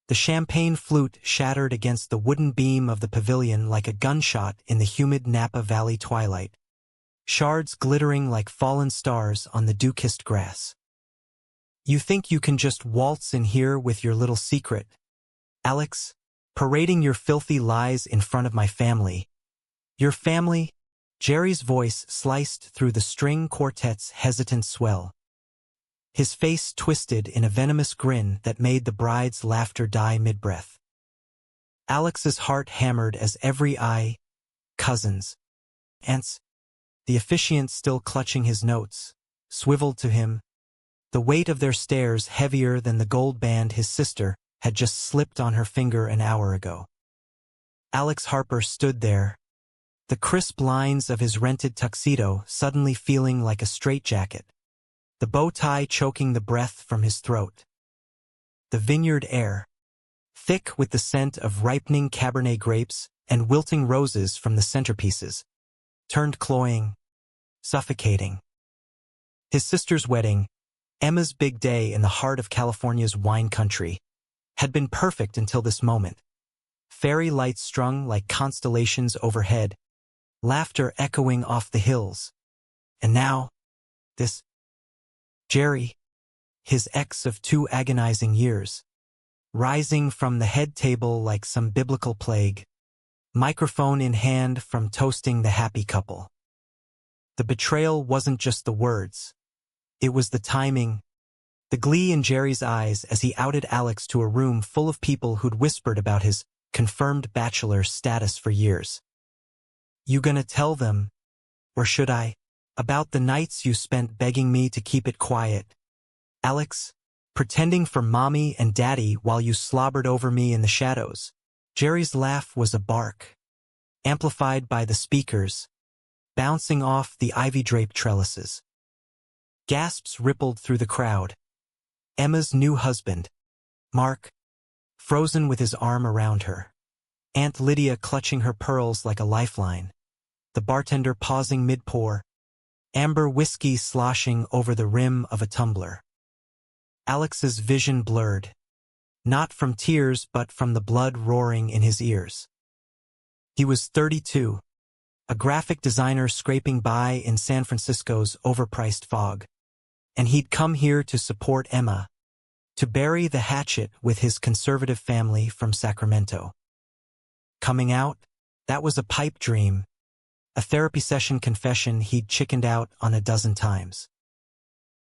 The champagne flute shattered against the wooden beam of the pavilion like a gunshot in the humid Napa Valley twilight, shards glittering like fallen stars on the dew-kissed grass. "You think you can just waltz in here with your little secret, Alex, parading your filthy lies in front of my family. Your family?" Jerry's voice sliced through the string quartet's hesitant swell. His face twisted in a venomous grin that made the bride's laughter die mid-breath. Alex's heart hammered as every eye, cousins, aunts, the officiant still clutching his notes, swiveled to him, the weight of their stares heavier than the gold band his sister had just slipped on her finger an hour ago. Alex Harper stood there, the crisp lines of his rented tuxedo suddenly feeling like a straitjacket, the bow tie choking the breath from his throat. The vineyard air, thick with the scent of ripening Cabernet grapes and wilting roses from the centerpieces, turned cloying, suffocating. His sister's wedding, Emma's big day in the heart of California's wine country, had been perfect until this moment. Fairy lights strung like constellations overhead, laughter echoing off the hills. And now, this Jerry, his ex of 2 agonizing years, rising from the head table like some biblical plague, microphone in hand from toasting the happy couple. The betrayal wasn't just the words. It was the timing, the glee in Jerry's eyes as he outed Alex to a room full of people who'd whispered about his confirmed bachelor status for years. "You gonna tell them, or should I, about the nights you spent begging me to keep it quiet, Alex, pretending for mommy and daddy while you slobbered over me in the shadows?" Jerry's laugh was a bark, amplified by the speakers, bouncing off the ivy-draped trellises. Gasps rippled through the crowd. Emma's new husband, Mark, frozen with his arm around her. Aunt Lydia clutching her pearls like a lifeline. The bartender pausing mid-pour, amber whiskey sloshing over the rim of a tumbler. Alex's vision blurred, not from tears but from the blood roaring in his ears. He was 32, a graphic designer scraping by in San Francisco's overpriced fog. And he'd come here to support Emma, to bury the hatchet with his conservative family from Sacramento. Coming out, that was a pipe dream, a therapy session confession he'd chickened out on a dozen times.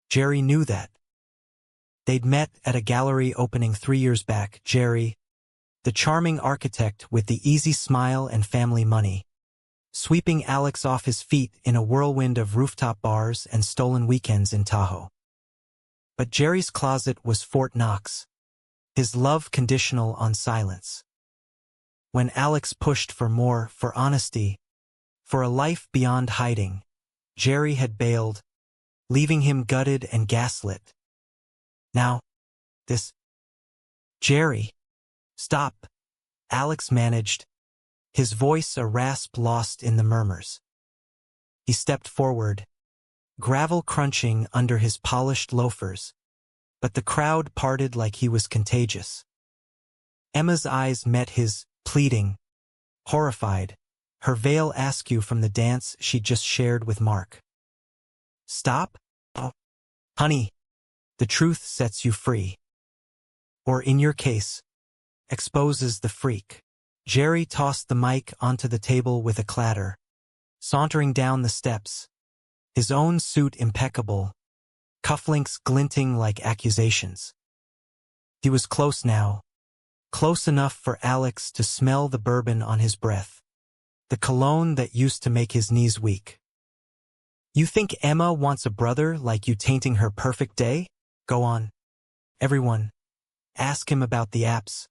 Jerry knew that. They'd met at a gallery opening 3 years back. Jerry, the charming architect with the easy smile and family money, sweeping Alex off his feet in a whirlwind of rooftop bars and stolen weekends in Tahoe. But Jerry's closet was Fort Knox, his love conditional on silence. When Alex pushed for more, for honesty, for a life beyond hiding, Jerry had bailed, leaving him gutted and gaslit. Now, this... "Jerry, stop," Alex managed, his voice a rasp lost in the murmurs. He stepped forward, gravel crunching under his polished loafers, but the crowd parted like he was contagious. Emma's eyes met his, pleading, horrified, her veil askew from the dance she'd just shared with Mark. "Stop? Oh, honey, the truth sets you free. Or in your case, exposes the freak." Jerry tossed the mic onto the table with a clatter, sauntering down the steps, his own suit impeccable, cufflinks glinting like accusations. He was close now, close enough for Alex to smell the bourbon on his breath, the cologne that used to make his knees weak. "You think Emma wants a brother like you tainting her perfect day? Go on. Everyone. Ask him about the apps,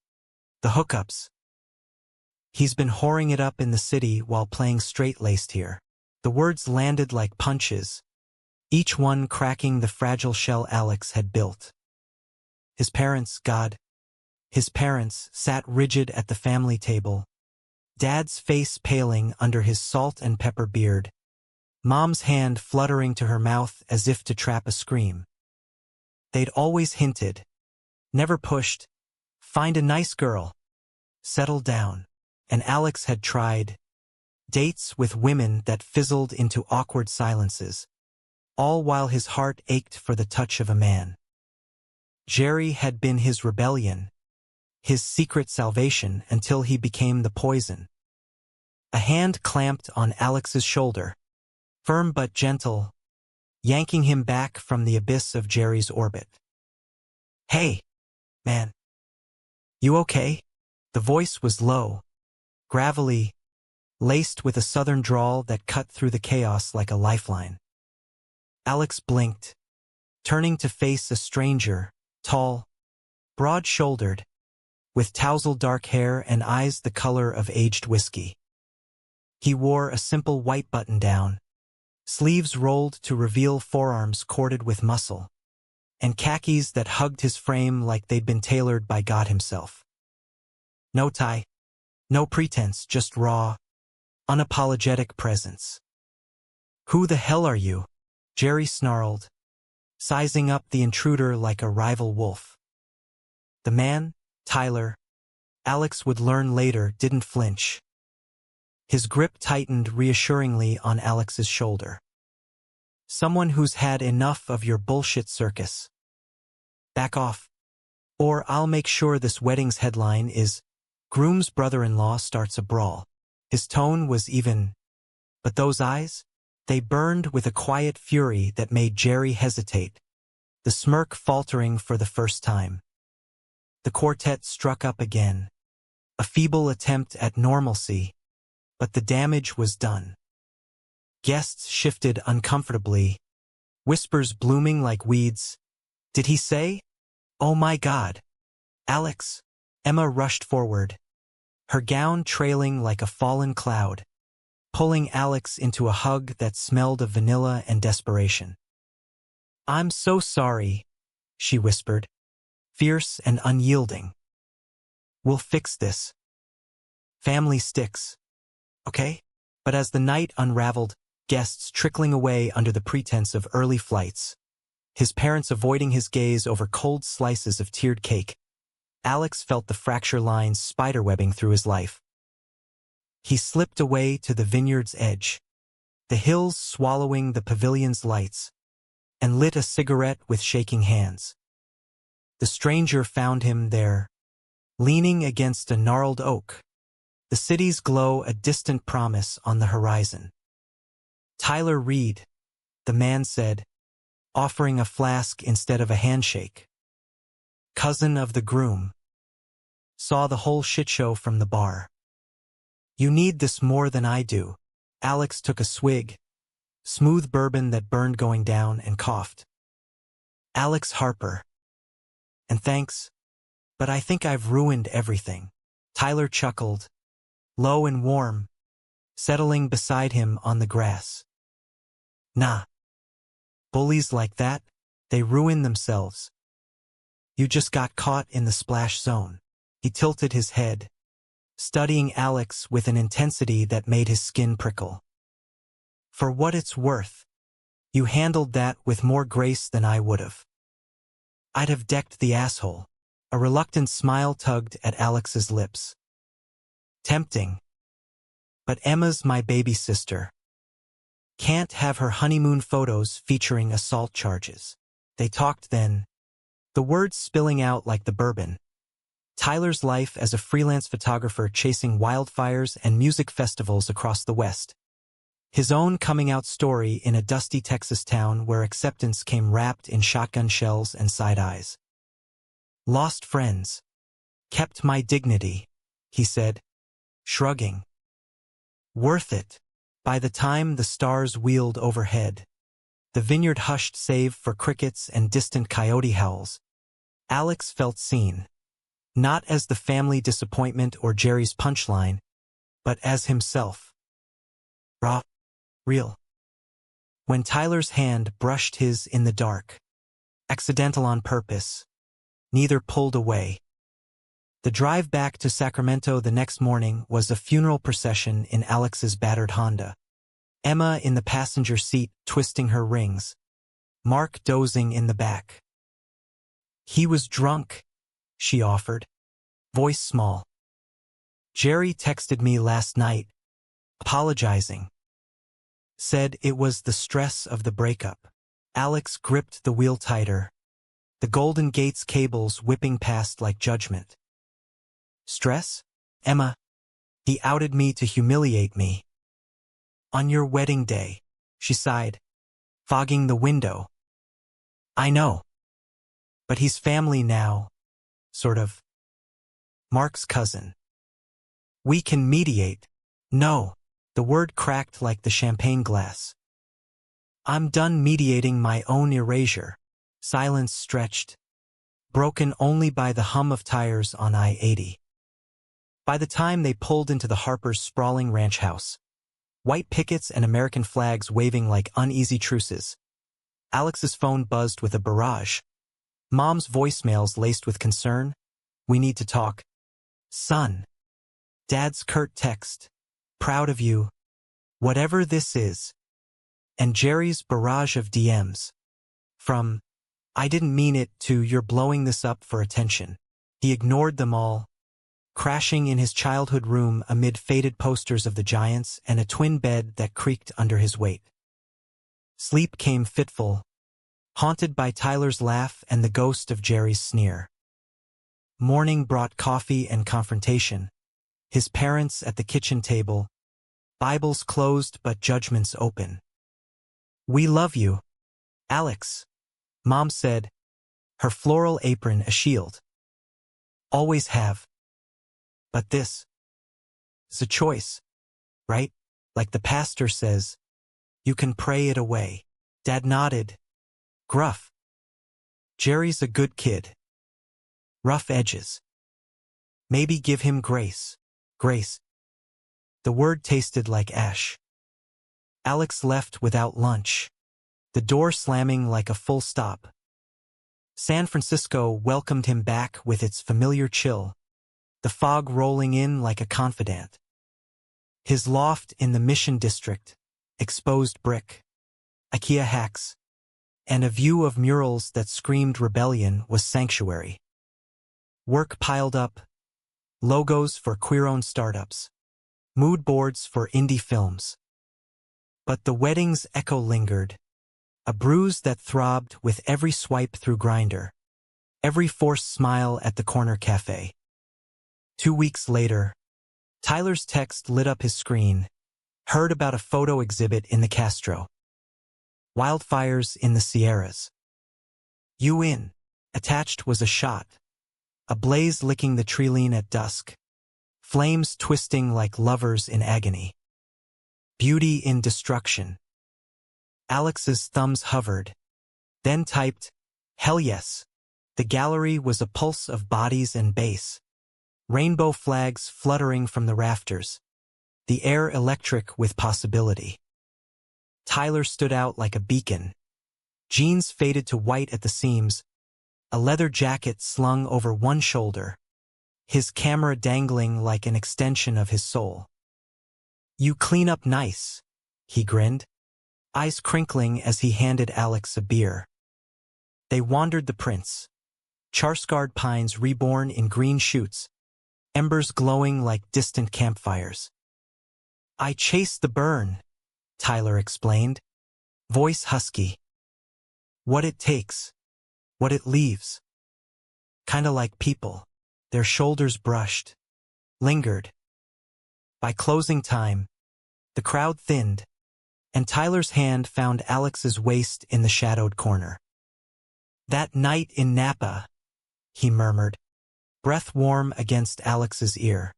the hookups. He's been whoring it up in the city while playing straight-laced here." The words landed like punches, each one cracking the fragile shell Alex had built. His parents, God, his parents sat rigid at the family table, Dad's face paling under his salt and pepper beard, Mom's hand fluttering to her mouth as if to trap a scream. They'd always hinted, never pushed, Find a nice girl. Settle down. And Alex had tried dates with women that fizzled into awkward silences, all while his heart ached for the touch of a man. Jerry had been his rebellion, his secret salvation until he became the poison. A hand clamped on Alex's shoulder, firm but gentle, yanking him back from the abyss of Jerry's orbit. "Hey, man. You okay?" The voice was low, gravelly, laced with a southern drawl that cut through the chaos like a lifeline. Alex blinked, turning to face a stranger, tall, broad-shouldered, with tousled dark hair and eyes the color of aged whiskey. He wore a simple white button-down, sleeves rolled to reveal forearms corded with muscle, and khakis that hugged his frame like they'd been tailored by God himself. No tie, no pretense, just raw, unapologetic presence. "Who the hell are you?" Jerry snarled, sizing up the intruder like a rival wolf. The man, Tyler, Alex would learn later, didn't flinch. His grip tightened reassuringly on Alex's shoulder. "Someone who's had enough of your bullshit circus. Back off, or I'll make sure this wedding's headline is, 'Groom's brother-in-law starts a brawl.'" His tone was even, but those eyes, they burned with a quiet fury that made Jerry hesitate, the smirk faltering for the first time. The quartet struck up again, a feeble attempt at normalcy, but the damage was done. Guests shifted uncomfortably, whispers blooming like weeds. "Did he say? Oh my God. Alex." Emma rushed forward, her gown trailing like a fallen cloud, pulling Alex into a hug that smelled of vanilla and desperation. "I'm so sorry," she whispered, fierce and unyielding. "We'll fix this. Family sticks. Okay?" But as the night unraveled, guests trickling away under the pretense of early flights, his parents avoiding his gaze over cold slices of tiered cake, Alex felt the fracture lines spiderwebbing through his life. He slipped away to the vineyard's edge, the hills swallowing the pavilion's lights, and lit a cigarette with shaking hands. The stranger found him there, leaning against a gnarled oak, the city's glow a distant promise on the horizon. "Tyler Reed," the man said, offering a flask instead of a handshake. "Cousin of the groom. Saw the whole shitshow from the bar. You need this more than I do." Alex took a swig, smooth bourbon that burned going down, and coughed. "Alex Harper. And thanks, but I think I've ruined everything." Tyler chuckled, low and warm, settling beside him on the grass. "Nah. Bullies like that, they ruin themselves. You just got caught in the splash zone." He tilted his head, studying Alex with an intensity that made his skin prickle. "For what it's worth, you handled that with more grace than I would've. I'd have decked the asshole." A reluctant smile tugged at Alex's lips. "Tempting. But Emma's my baby sister. Can't have her honeymoon photos featuring assault charges." They talked then, the words spilling out like the bourbon. Tyler's life as a freelance photographer chasing wildfires and music festivals across the West. His own coming-out story in a dusty Texas town where acceptance came wrapped in shotgun shells and side eyes. "Lost friends. Kept my dignity," he said, shrugging. "Worth it." By the time the stars wheeled overhead, the vineyard hushed save for crickets and distant coyote howls, Alex felt seen. Not as the family disappointment or Jerry's punchline, but as himself. Raw. Real. When Tyler's hand brushed his in the dark, accidental on purpose, neither pulled away. The drive back to Sacramento the next morning was a funeral procession in Alex's battered Honda. Emma in the passenger seat twisting her rings, Mark dozing in the back. "He was drunk," she offered, Voice small. Jerry texted me last night, apologizing. Said it was the stress of the breakup. Alex gripped the wheel tighter, the Golden Gates cables whipping past like judgment. Stress? Emma. He outed me to humiliate me. On your wedding day, she sighed, fogging the window. I know. But he's family now, sort of. Mark's cousin. We can mediate. No. The word cracked like the champagne glass. I'm done mediating my own erasure. Silence stretched, broken only by the hum of tires on I-80. By the time they pulled into the Harpers' sprawling ranch house, white pickets and American flags waving like uneasy truces, Alex's phone buzzed with a barrage. Mom's voicemails laced with concern. We need to talk. Son. Dad's curt text. Proud of you. Whatever this is. And Jerry's barrage of DMs. From, I didn't mean it, to you're blowing this up for attention. He ignored them all, crashing in his childhood room amid faded posters of the Giants and a twin bed that creaked under his weight. Sleep came fitful, haunted by Tyler's laugh and the ghost of Jerry's sneer. Morning brought coffee and confrontation. His parents at the kitchen table, Bibles closed but judgments open. We love you, Alex, Mom said, her floral apron a shield. Always have. But this is a choice, right? Like the pastor says, you can pray it away. Dad nodded. Gruff. Jerry's a good kid. Rough edges. Maybe give him grace. Grace. The word tasted like ash. Alex left without lunch, the door slamming like a full stop. San Francisco welcomed him back with its familiar chill, the fog rolling in like a confidant. His loft in the Mission District, exposed brick, IKEA hacks, and a view of murals that screamed rebellion was sanctuary. Work piled up, logos for queer-owned startups, mood boards for indie films. But the wedding's echo lingered, a bruise that throbbed with every swipe through Grindr, every forced smile at the corner cafe. 2 weeks later, Tyler's text lit up his screen, heard about a photo exhibit in the Castro. Wildfires in the Sierras. You in. Attached was a shot, a blaze licking the treeline at dusk, flames twisting like lovers in agony. Beauty in destruction. Alex's thumbs hovered, then typed, hell yes. The gallery was a pulse of bodies and bass. Rainbow flags fluttering from the rafters. The air electric with possibility. Tyler stood out like a beacon. Jeans faded to white at the seams, a leather jacket slung over one shoulder, his camera dangling like an extension of his soul. You clean up nice, he grinned, eyes crinkling as he handed Alex a beer. They wandered the prince. Charscard pines reborn in green shoots, embers glowing like distant campfires. I chased the burn, Tyler explained, voice husky. What it takes, what it leaves. Kinda like people, their shoulders brushed, lingered. By closing time, the crowd thinned, and Tyler's hand found Alex's waist in the shadowed corner. That night in Napa, he murmured, breath warm against Alex's ear.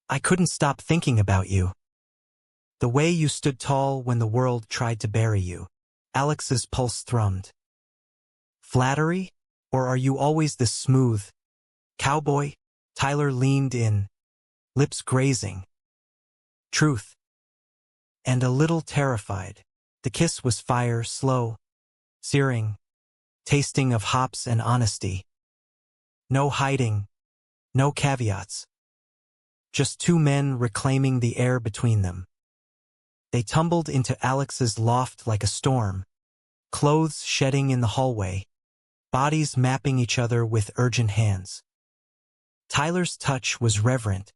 I couldn't stop thinking about you. The way you stood tall when the world tried to bury you. Alex's pulse thrummed. Flattery? Or are you always this smooth? Cowboy? Tyler leaned in, lips grazing. Truth. And a little terrified. The kiss was fire, slow, searing, tasting of hops and honesty. No hiding, no caveats. Just two men reclaiming the air between them. They tumbled into Alex's loft like a storm, clothes shedding in the hallway, bodies mapping each other with urgent hands. Tyler's touch was reverent,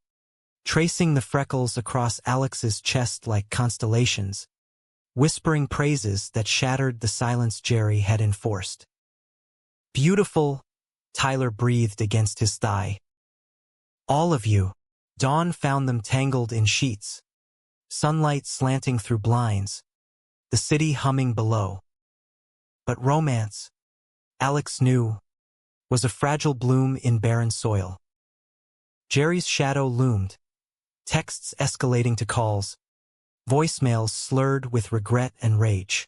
tracing the freckles across Alex's chest like constellations, whispering praises that shattered the silence Jerry had enforced. "Beautiful," Tyler breathed against his thigh. "All of you." Dawn found them tangled in sheets, sunlight slanting through blinds, the city humming below. But romance, Alex knew, was a fragile bloom in barren soil. Jerry's shadow loomed, texts escalating to calls, voicemails slurred with regret and rage.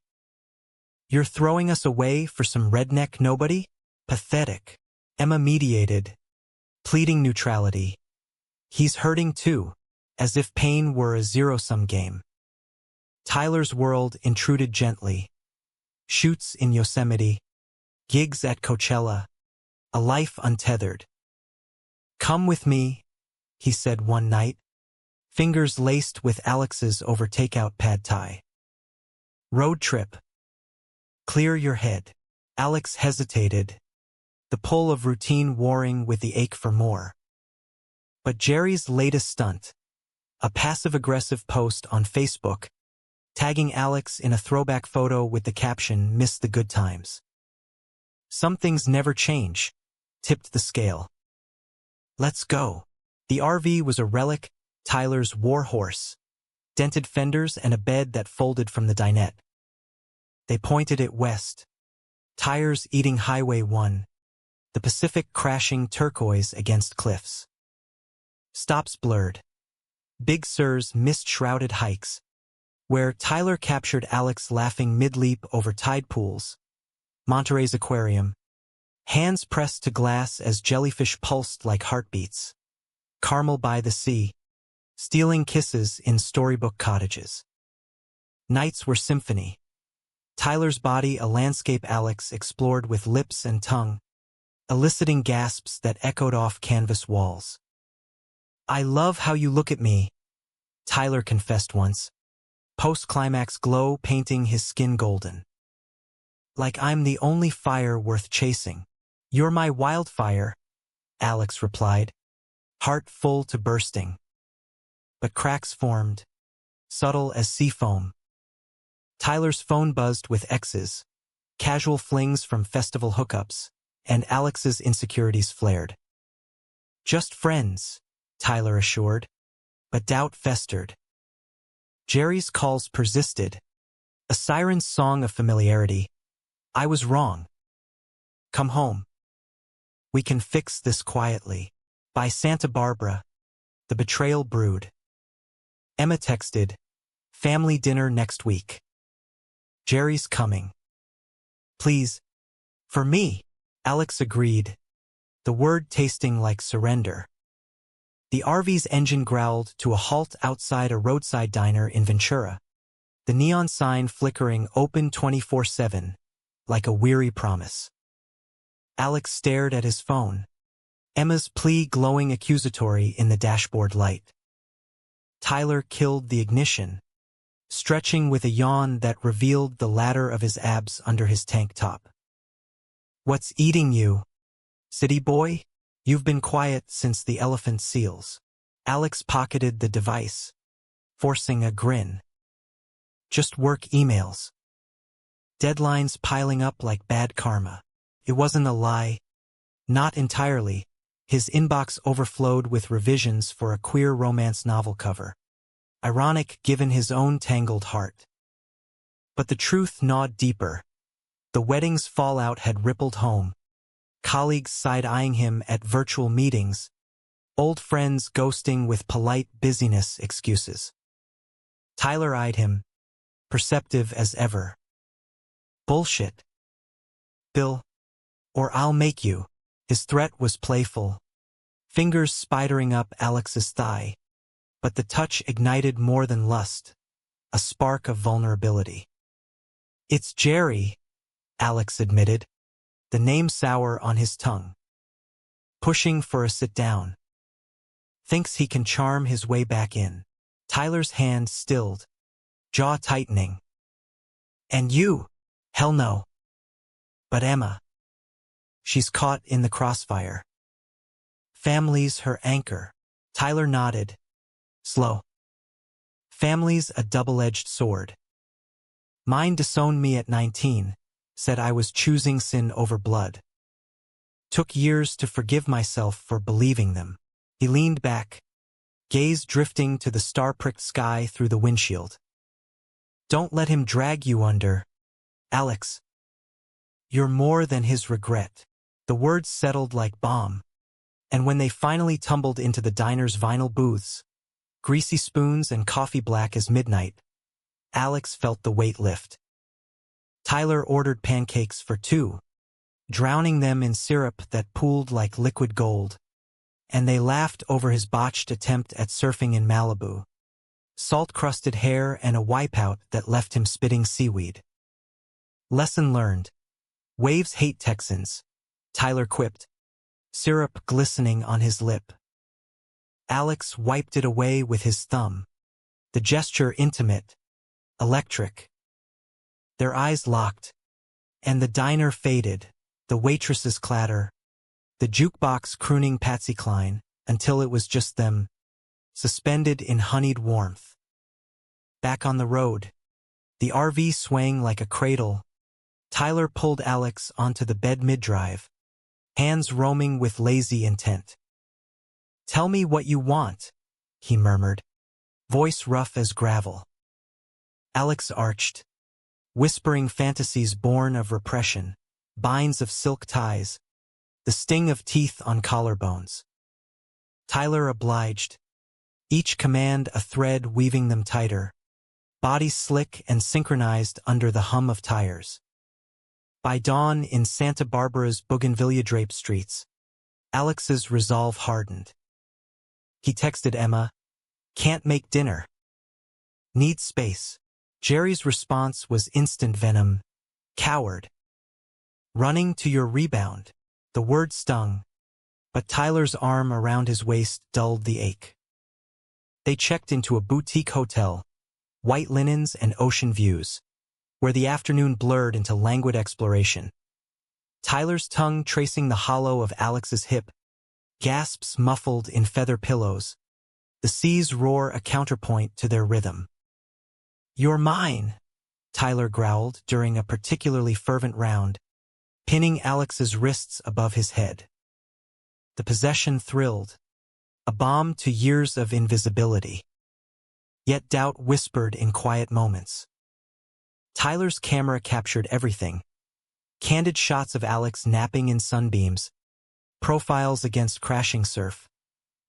"You're throwing us away for some redneck nobody? Pathetic." Emma mediated, pleading neutrality. "He's hurting too," as if pain were a zero-sum game. Tyler's world intruded gently. Shoots in Yosemite, gigs at Coachella, a life untethered. "Come with me," he said one night, fingers laced with Alex's over takeout pad thai. "Road trip. Clear your head." Alex hesitated, the pull of routine warring with the ache for more. But Jerry's latest stunt, a passive-aggressive post on Facebook, tagging Alex in a throwback photo with the caption, "Miss the good times." "Some things never change," tipped the scale. "Let's go." The RV was a relic, Tyler's war horse, dented fenders and a bed that folded from the dinette. They pointed it west, tires eating Highway 1, the Pacific crashing turquoise against cliffs. Stops blurred. Big Sur's mist-shrouded hikes, where Tyler captured Alex laughing mid-leap over tide pools. Monterey's aquarium, hands pressed to glass as jellyfish pulsed like heartbeats. Carmel by the sea, stealing kisses in storybook cottages. Nights were symphony. Tyler's body a landscape Alex explored with lips and tongue, eliciting gasps that echoed off canvas walls. "I love how you look at me," Tyler confessed once, post-climax glow painting his skin golden. "Like I'm the only fire worth chasing." "You're my wildfire," Alex replied, heart full to bursting. But cracks formed, subtle as sea foam. Tyler's phone buzzed with exes, casual flings from festival hookups, and Alex's insecurities flared. "Just friends," Tyler assured, but doubt festered. Jerry's calls persisted, a siren's song of familiarity. "I was wrong. Come home. We can fix this quietly." By Santa Barbara, the betrayal brewed. Emma texted, "Family dinner next week. Jerry's coming. Please." "For me," Alex agreed, the word tasting like surrender. The RV's engine growled to a halt outside a roadside diner in Ventura, the neon sign flickering open 24/7, like a weary promise. Alex stared at his phone, Emma's plea glowing accusatory in the dashboard light. Tyler killed the ignition, stretching with a yawn that revealed the ladder of his abs under his tank top. "What's eating you, city boy? You've been quiet since the elephant seals." Alex pocketed the device, forcing a grin. "Just work emails. Deadlines piling up like bad karma." It wasn't a lie. Not entirely. His inbox overflowed with revisions for a queer romance novel cover. Ironic given his own tangled heart. But the truth gnawed deeper. The wedding's fallout had rippled home. Colleagues side-eyeing him at virtual meetings. Old friends ghosting with polite busyness excuses. Tyler eyed him, perceptive as ever. "Bullshit. Bill. Or I'll make you." His threat was playful, fingers spidering up Alex's thigh, but the touch ignited more than lust, a spark of vulnerability. "It's Jerry," Alex admitted, the name sour on his tongue. Pushing for a sit-down. Thinks he can charm his way back in. Tyler's hand stilled, jaw tightening. "And you? Hell no." "But Emma. She's caught in the crossfire." Family's her anchor. Tyler nodded. Slow. Family's a double-edged sword. Mine disowned me at 19, said I was choosing sin over blood. Took years to forgive myself for believing them. He leaned back, gaze drifting to the star-pricked sky through the windshield. Don't let him drag you under, Alex. You're more than his regret. The words settled like balm, and when they finally tumbled into the diner's vinyl booths, greasy spoons and coffee black as midnight, Alex felt the weight lift. Tyler ordered pancakes for two, drowning them in syrup that pooled like liquid gold, and they laughed over his botched attempt at surfing in Malibu, salt-crusted hair and a wipeout that left him spitting seaweed. Lesson learned. Waves hate Texans, Tyler quipped, syrup glistening on his lip. Alex wiped it away with his thumb, the gesture intimate, electric. Their eyes locked, and the diner faded, the waitress's clatter, the jukebox crooning Patsy Cline, until it was just them, suspended in honeyed warmth. Back on the road, the RV swaying like a cradle, Tyler pulled Alex onto the bed mid-drive, hands roaming with lazy intent. Tell me what you want, he murmured, voice rough as gravel. Alex arched, whispering fantasies born of repression, binds of silk ties, the sting of teeth on collarbones. Tyler obliged, each command a thread weaving them tighter, bodies slick and synchronized under the hum of tires. By dawn in Santa Barbara's bougainvillea-draped streets, Alex's resolve hardened. He texted Emma, "Can't make dinner. Need space." Jerry's response was instant venom, "Coward. Running to your rebound." The word stung, but Tyler's arm around his waist dulled the ache. They checked into a boutique hotel, white linens and ocean views, where the afternoon blurred into languid exploration. Tyler's tongue tracing the hollow of Alex's hip, gasps muffled in feather pillows, the sea's roar a counterpoint to their rhythm. "You're mine," Tyler growled during a particularly fervent round, pinning Alex's wrists above his head. The possession thrilled, a balm to years of invisibility. Yet doubt whispered in quiet moments. Tyler's camera captured everything. Candid shots of Alex napping in sunbeams, profiles against crashing surf.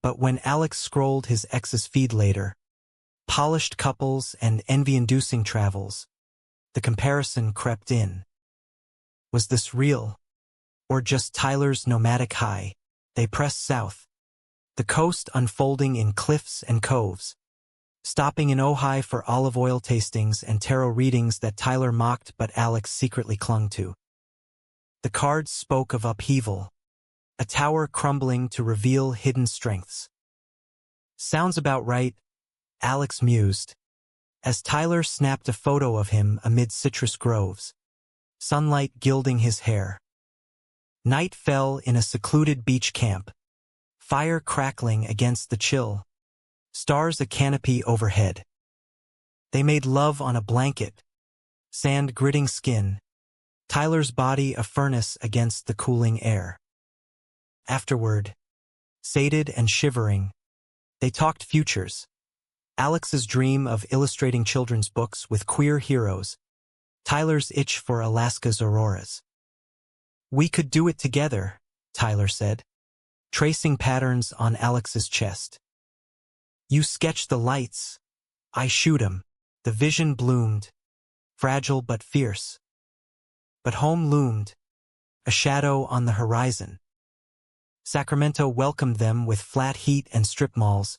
But when Alex scrolled his ex's feed later, polished couples and envy-inducing travels, the comparison crept in. Was this real? Or just Tyler's nomadic high? They pressed south, the coast unfolding in cliffs and coves, stopping in Ojai for olive oil tastings and tarot readings that Tyler mocked but Alex secretly clung to. The cards spoke of upheaval, a tower crumbling to reveal hidden strengths. Sounds about right, Alex mused, as Tyler snapped a photo of him amid citrus groves, sunlight gilding his hair. Night fell in a secluded beach camp, fire crackling against the chill, stars a canopy overhead. They made love on a blanket, sand gritting skin, Tyler's body a furnace against the cooling air. Afterward, sated and shivering, they talked futures. Alex's dream of illustrating children's books with queer heroes, Tyler's itch for Alaska's auroras. "We could do it together," Tyler said, tracing patterns on Alex's chest. "You sketch the lights, I shoot 'em." The vision bloomed, fragile but fierce. But home loomed, a shadow on the horizon. Sacramento welcomed them with flat heat and strip malls,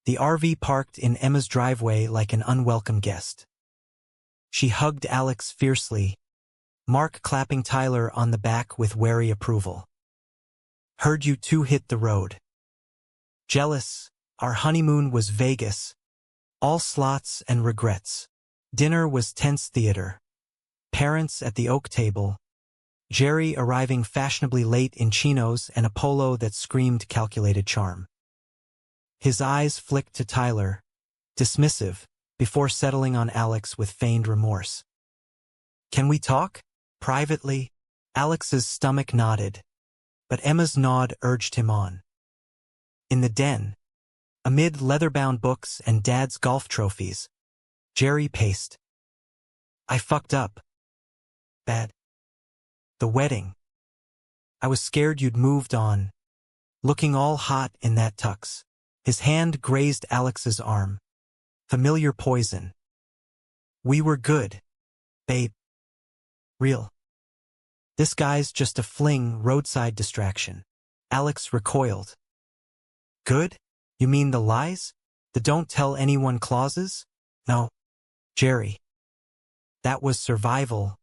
the RV parked in Emma's driveway like an unwelcome guest. She hugged Alex fiercely, Mark clapping Tyler on the back with wary approval. "Heard you two hit the road." Jealous, our honeymoon was Vegas, all slots and regrets. Dinner was tense theater. Parents at the oak table, Jerry arriving fashionably late in chinos and a polo that screamed calculated charm. His eyes flicked to Tyler, dismissive, before settling on Alex with feigned remorse. "Can we talk? Privately?" Alex's stomach nodded, but Emma's nod urged him on. In the den, amid leather-bound books and Dad's golf trophies, Jerry paced. "I fucked up. Bad. The wedding. I was scared you'd moved on, looking all hot in that tux." His hand grazed Alex's arm. Familiar poison. "We were good, babe. Real. This guy's just a fling, roadside distraction." Alex recoiled. "Good? You mean the lies? The don't tell anyone clauses?" "No, Jerry. That was survival,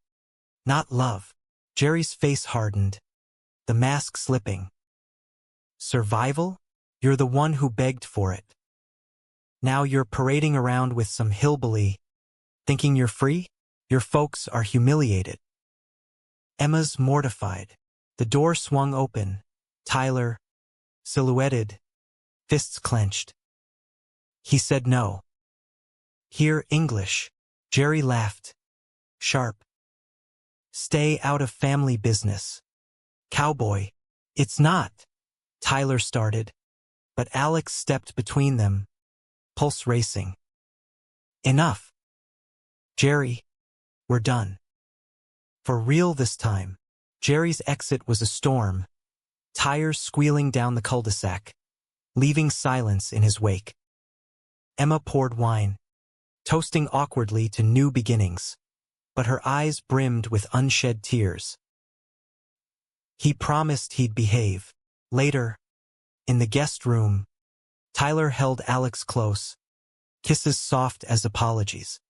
not love." Jerry's face hardened, the mask slipping. "Survival? You're the one who begged for it. Now you're parading around with some hillbilly, thinking you're free? Your folks are humiliated." Emma's mortified. The door swung open. Tyler, silhouetted, fists clenched. He said no. "Hear English." Jerry laughed. Sharp. "Stay out of family business. Cowboy." "It's not," Tyler started, but Alex stepped between them, pulse racing. "Enough. Jerry, we're done. For real this time." Jerry's exit was a storm, tires squealing down the cul-de-sac, leaving silence in his wake. Emma poured wine, toasting awkwardly to new beginnings, but her eyes brimmed with unshed tears. He promised he'd behave. Later, in the guest room, Tyler held Alex close, kisses soft as apologies.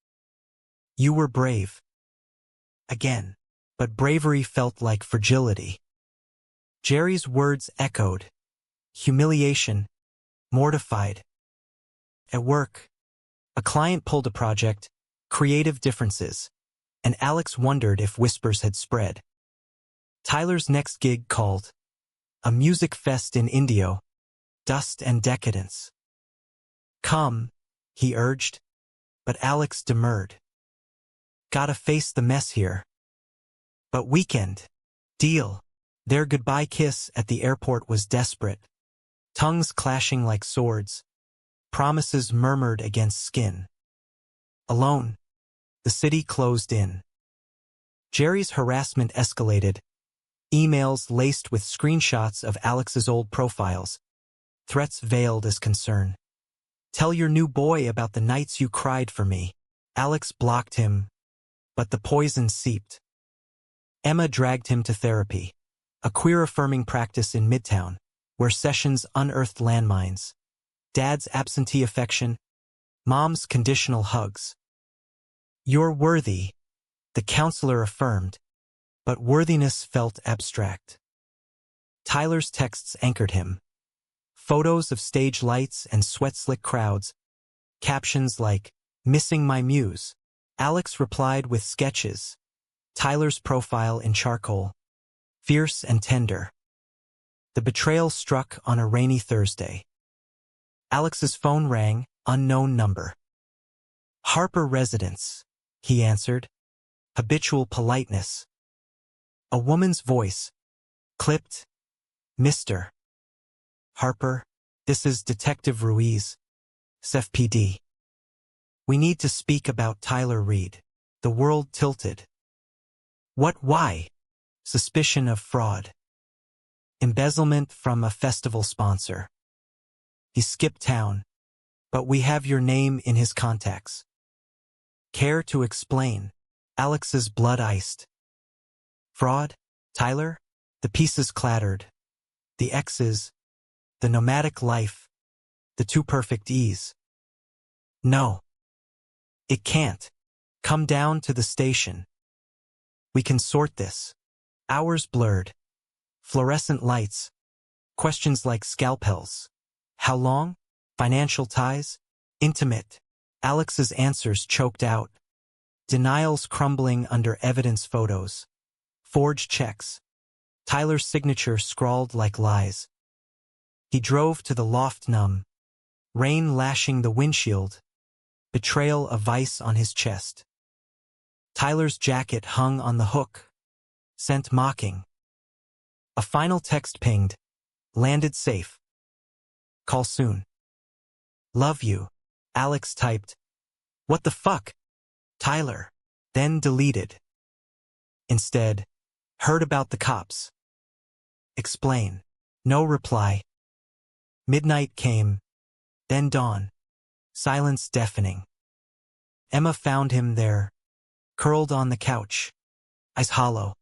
"You were brave." Again, but bravery felt like fragility. Jerry's words echoed. Humiliation, mortified. At work, a client pulled a project, creative differences, and Alex wondered if whispers had spread. Tyler's next gig called. A music fest in Indio. Dust and decadence. "Come," he urged, but Alex demurred. "Gotta face the mess here." "But weekend. Deal." Their goodbye kiss at the airport was desperate, tongues clashing like swords, promises murmured against skin. Alone, the city closed in. Jerry's harassment escalated, emails laced with screenshots of Alex's old profiles, threats veiled as concern. "Tell your new boy about the nights you cried for me." Alex blocked him, but the poison seeped. Emma dragged him to therapy, a queer-affirming practice in Midtown, where sessions unearthed landmines. Dad's absentee affection, Mom's conditional hugs. "You're worthy," the counselor affirmed, but worthiness felt abstract. Tyler's texts anchored him. Photos of stage lights and sweat-slick crowds, captions like, "Missing my muse." Alex replied with sketches. Tyler's profile in charcoal, fierce and tender. The betrayal struck on a rainy Thursday. Alex's phone rang, unknown number. "Harper residence," he answered. Habitual politeness. A woman's voice, clipped. "Mr. Harper, this is Detective Ruiz, SFPD. We need to speak about Tyler Reed." The world tilted. "What? Why?" "Suspicion of fraud. Embezzlement from a festival sponsor. He skipped town, but we have your name in his contacts." "Care to explain?" Alex's blood iced. "Fraud? Tyler?" The pieces clattered. The X's, the nomadic life, the too perfect ease. "No. It can't. Come down to the station. We can sort this." Hours blurred. Fluorescent lights. Questions like scalpels. How long? Financial ties? Intimate. Alex's answers choked out. Denials crumbling under evidence photos. Forged checks. Tyler's signature scrawled like lies. He drove to the loft numb, rain lashing the windshield, betrayal a vice on his chest. Tyler's jacket hung on the hook, sent mocking. A final text pinged, landed safe. Call soon. Love you, Alex typed. What the fuck? Tyler. Then deleted. Instead, heard about the cops. Explain. No reply. Midnight came, then dawn. Silence deafening. Emma found him there, curled on the couch, eyes hollow.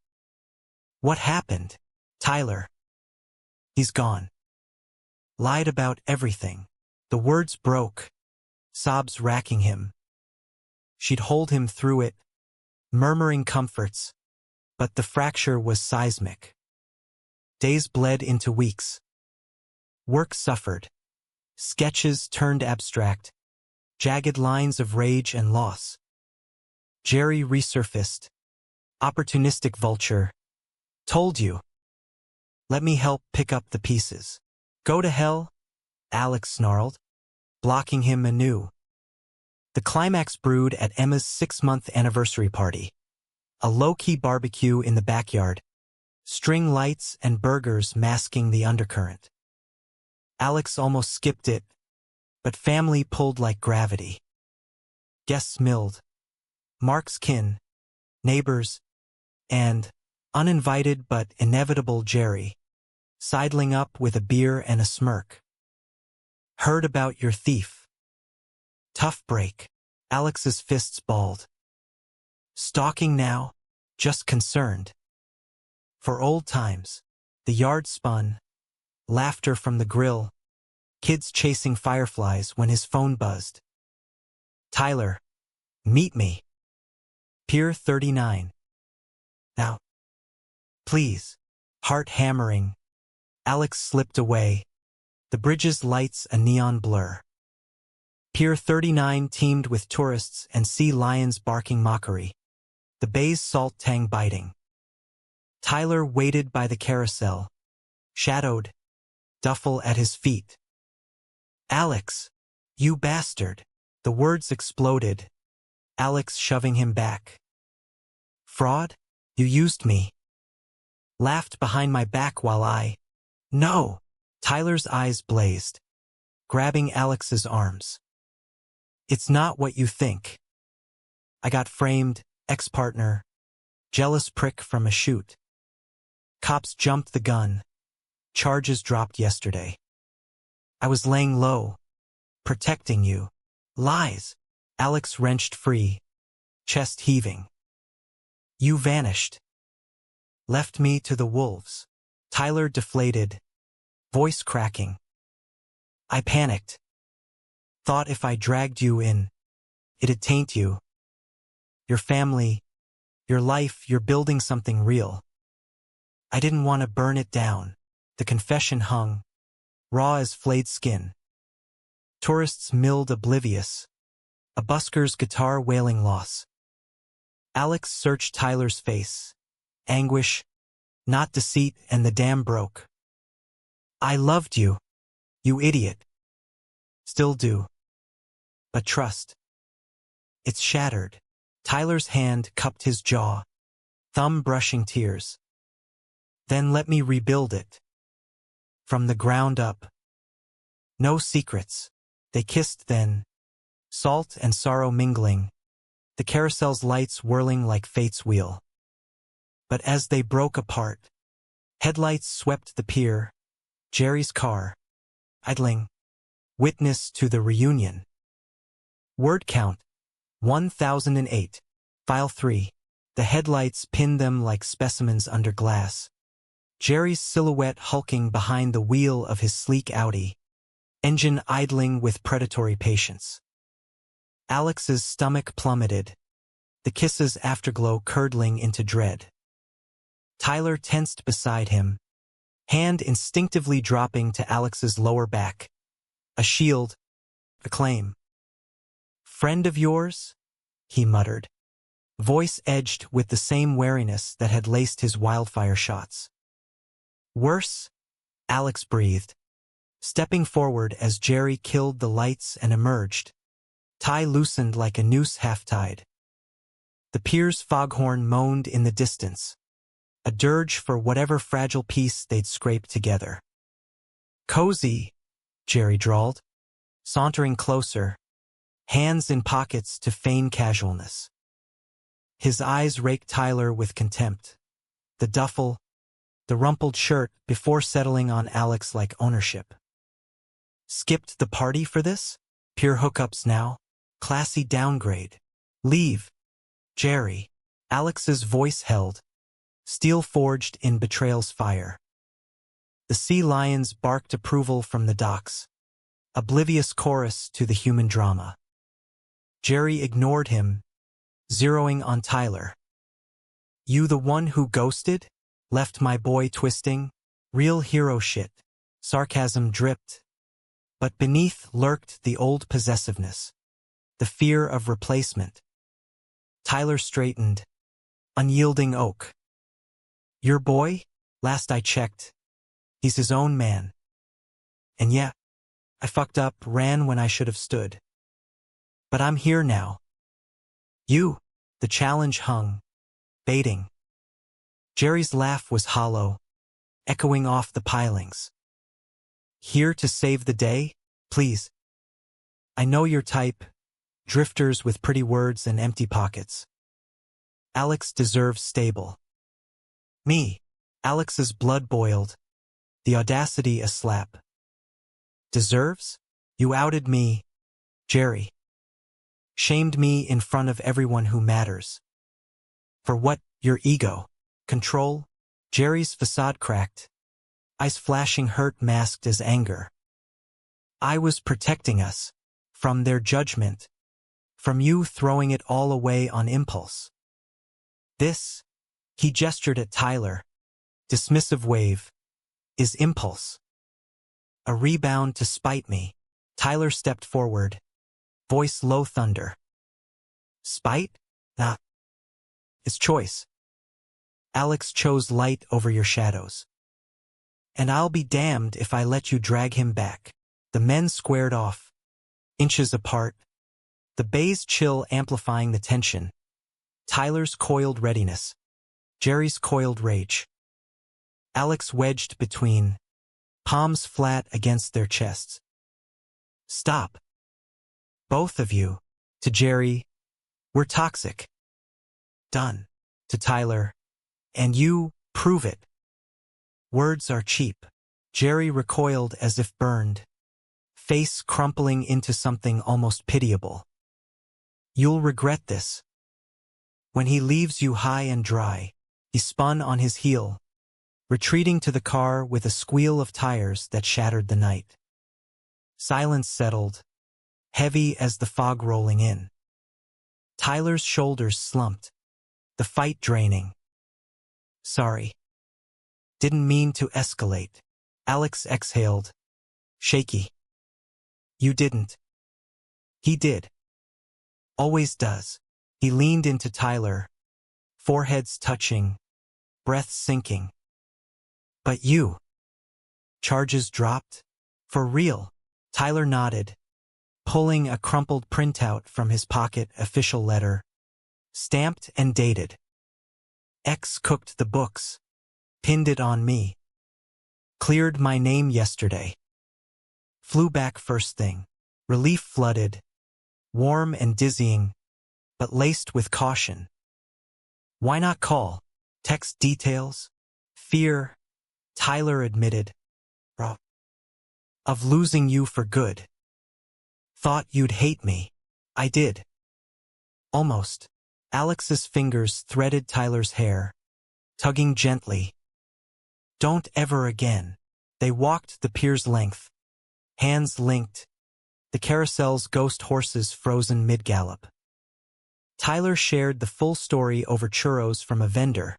What happened? Tyler. He's gone. Lied about everything. The words broke, sobs racking him. She'd hold him through it, murmuring comforts, but the fracture was seismic. Days bled into weeks. Work suffered. Sketches turned abstract, jagged lines of rage and loss. Jerry resurfaced. Opportunistic vulture. Told you. Let me help pick up the pieces. Go to hell? Alex snarled, blocking him anew. The climax brewed at Emma's 6-month anniversary party. A low-key barbecue in the backyard, string lights and burgers masking the undercurrent. Alex almost skipped it, but family pulled like gravity. Guests milled. Mark's kin, neighbors, and, uninvited but inevitable Jerry, sidling up with a beer and a smirk. Heard about your thief. Tough break. Alex's fists balled. Stalking now, just concerned. For old times, the yard spun, laughter from the grill, kids chasing fireflies when his phone buzzed. Tyler, meet me. Pier 39. Now. Please. Heart hammering. Alex slipped away, the bridge's lights a neon blur. Pier 39 teemed with tourists and sea lions barking mockery, the bay's salt tang biting. Tyler waited by the carousel, shadowed, duffel at his feet. Alex, you bastard. The words exploded, Alex shoving him back. Fraud? You used me. Laughed behind my back while I... No! Tyler's eyes blazed, grabbing Alex's arms. It's not what you think. I got framed, ex-partner, jealous prick from a shoot. Cops jumped the gun. Charges dropped yesterday. I was laying low, protecting you. Lies. Alex wrenched free, chest heaving. You vanished. Left me to the wolves. Tyler deflated, voice cracking. I panicked. Thought if I dragged you in, it'd taint you. Your family, your life, you're building something real. I didn't want to burn it down. The confession hung, raw as flayed skin. Tourists milled oblivious. A busker's guitar wailing loss. Alex searched Tyler's face. Anguish, not deceit, and the dam broke. I loved you, you idiot. Still do. But trust. It's shattered. Tyler's hand cupped his jaw, thumb brushing tears. Then let me rebuild it. From the ground up. No secrets. They kissed then, salt and sorrow mingling, the carousel's lights whirling like fate's wheel. But as they broke apart, headlights swept the pier, Jerry's car, idling, witness to the reunion. Word count, 1008. File 3. The headlights pinned them like specimens under glass. Jerry's silhouette hulking behind the wheel of his sleek Audi, engine idling with predatory patience. Alex's stomach plummeted, the kiss's afterglow curdling into dread. Tyler tensed beside him, hand instinctively dropping to Alex's lower back. A shield, a claim. Friend of yours? He muttered. voice edged with the same wariness that had laced his wildfire shots. Worse? Alex breathed, stepping forward as Jerry killed the lights and emerged, tie loosened like a noose half-tied. The pier's foghorn moaned in the distance, a dirge for whatever fragile piece they'd scraped together. Cozy, Jerry drawled, sauntering closer, hands in pockets to feign casualness. His eyes raked Tyler with contempt, the duffel, the rumpled shirt before settling on Alex like ownership. Skipped the party for this? Pure hookups now? Classy downgrade. Leave. Jerry. Alex's voice held, steel forged in betrayal's fire. The sea lions barked approval from the docks, oblivious chorus to the human drama. Jerry ignored him, zeroing on Tyler. You the one who ghosted? Left my boy twisting? Real hero shit. Sarcasm dripped, but beneath lurked the old possessiveness, the fear of replacement. Tyler straightened, unyielding oak. Your boy? Last I checked, he's his own man. And yeah, I fucked up, ran when I should have stood. But I'm here now. You, the challenge hung, baiting. Jerry's laugh was hollow, echoing off the pilings. Here to save the day? Please. I know your type, drifters with pretty words and empty pockets. Alex deserves stable. Me. Alex's blood boiled, the audacity a slap. Deserves? You outed me, Jerry. Shamed me in front of everyone who matters. For what? Your ego. Control? Jerry's facade cracked, eyes flashing hurt masked as anger. I was protecting us from their judgment, from you throwing it all away on impulse. This, he gestured at Tyler, dismissive wave, is impulse. A rebound to spite me. Tyler stepped forward, voice low thunder. Spite? Nah. It's choice. Alex chose light over your shadows. And I'll be damned if I let you drag him back. The men squared off, inches apart, the bay's chill amplifying the tension. Tyler's coiled readiness, Jerry's coiled rage. Alex wedged between, palms flat against their chests. Stop. Both of you. To Jerry, we're toxic. Done. To Tyler, and you, prove it. Words are cheap. Jerry recoiled as if burned, face crumpling into something almost pitiable. You'll regret this. When he leaves you high and dry, he spun on his heel, retreating to the car with a squeal of tires that shattered the night. Silence settled, heavy as the fog rolling in. Tyler's shoulders slumped, the fight draining. Sorry. Didn't mean to escalate. Alex exhaled, shaky. You didn't. He did. Always does. He leaned into Tyler, foreheads touching, breath sinking. But you. Charges dropped? For real? Tyler nodded, pulling a crumpled printout from his pocket, official letter, stamped and dated. X cooked the books, pinned it on me. Cleared my name yesterday. Flew back first thing. Relief flooded, warm and dizzying, but laced with caution. Why not call? Text details? Fear, Tyler admitted, of losing you for good. Thought you'd hate me. I did. Almost. Alex's fingers threaded Tyler's hair, tugging gently. Don't ever again. They walked the pier's length, hands linked, the carousel's ghost horses frozen mid-gallop. Tyler shared the full story over churros from a vendor,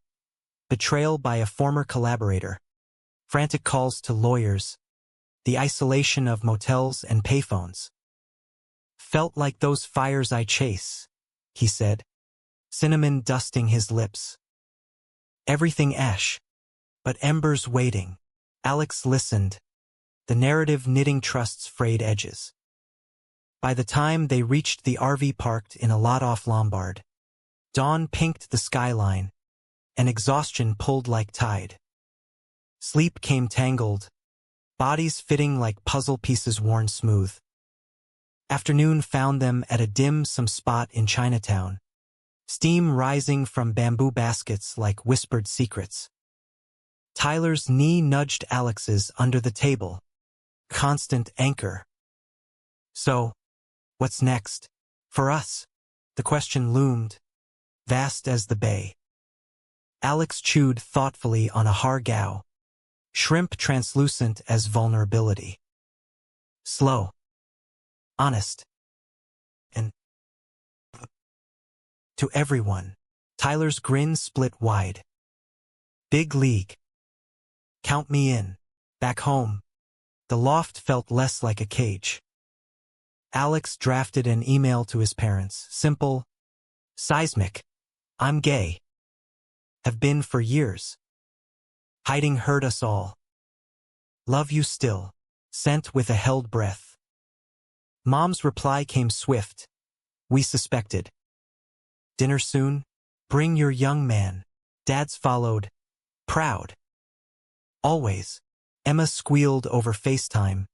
betrayal by a former collaborator, frantic calls to lawyers, the isolation of motels and payphones. Felt like those fires I chase, he said, cinnamon dusting his lips. Everything ash, but embers waiting. Alex listened, the narrative knitting Trust's frayed edges. By the time they reached the RV parked in a lot off Lombard, dawn pinked the skyline, and exhaustion pulled like tide. Sleep came tangled, bodies fitting like puzzle pieces worn smooth. Afternoon found them at a dim-sum spot in Chinatown, steam rising from bamboo baskets like whispered secrets. Tyler's knee nudged Alex's under the table, constant anchor. So, what's next? For us, the question loomed, vast as the bay. Alex chewed thoughtfully on a har-gow, shrimp translucent as vulnerability. Slow, honest, and to everyone. Tyler's grin split wide. Big league. Count me in. Back home, the loft felt less like a cage. Alex drafted an email to his parents, simple, seismic. I'm gay. Have been for years. Hiding hurt us all. Love you still. Sent with a held breath. Mom's reply came swift. We suspected. Dinner soon? Bring your young man. Dad's followed. Proud. Always. Emma squealed over FaceTime.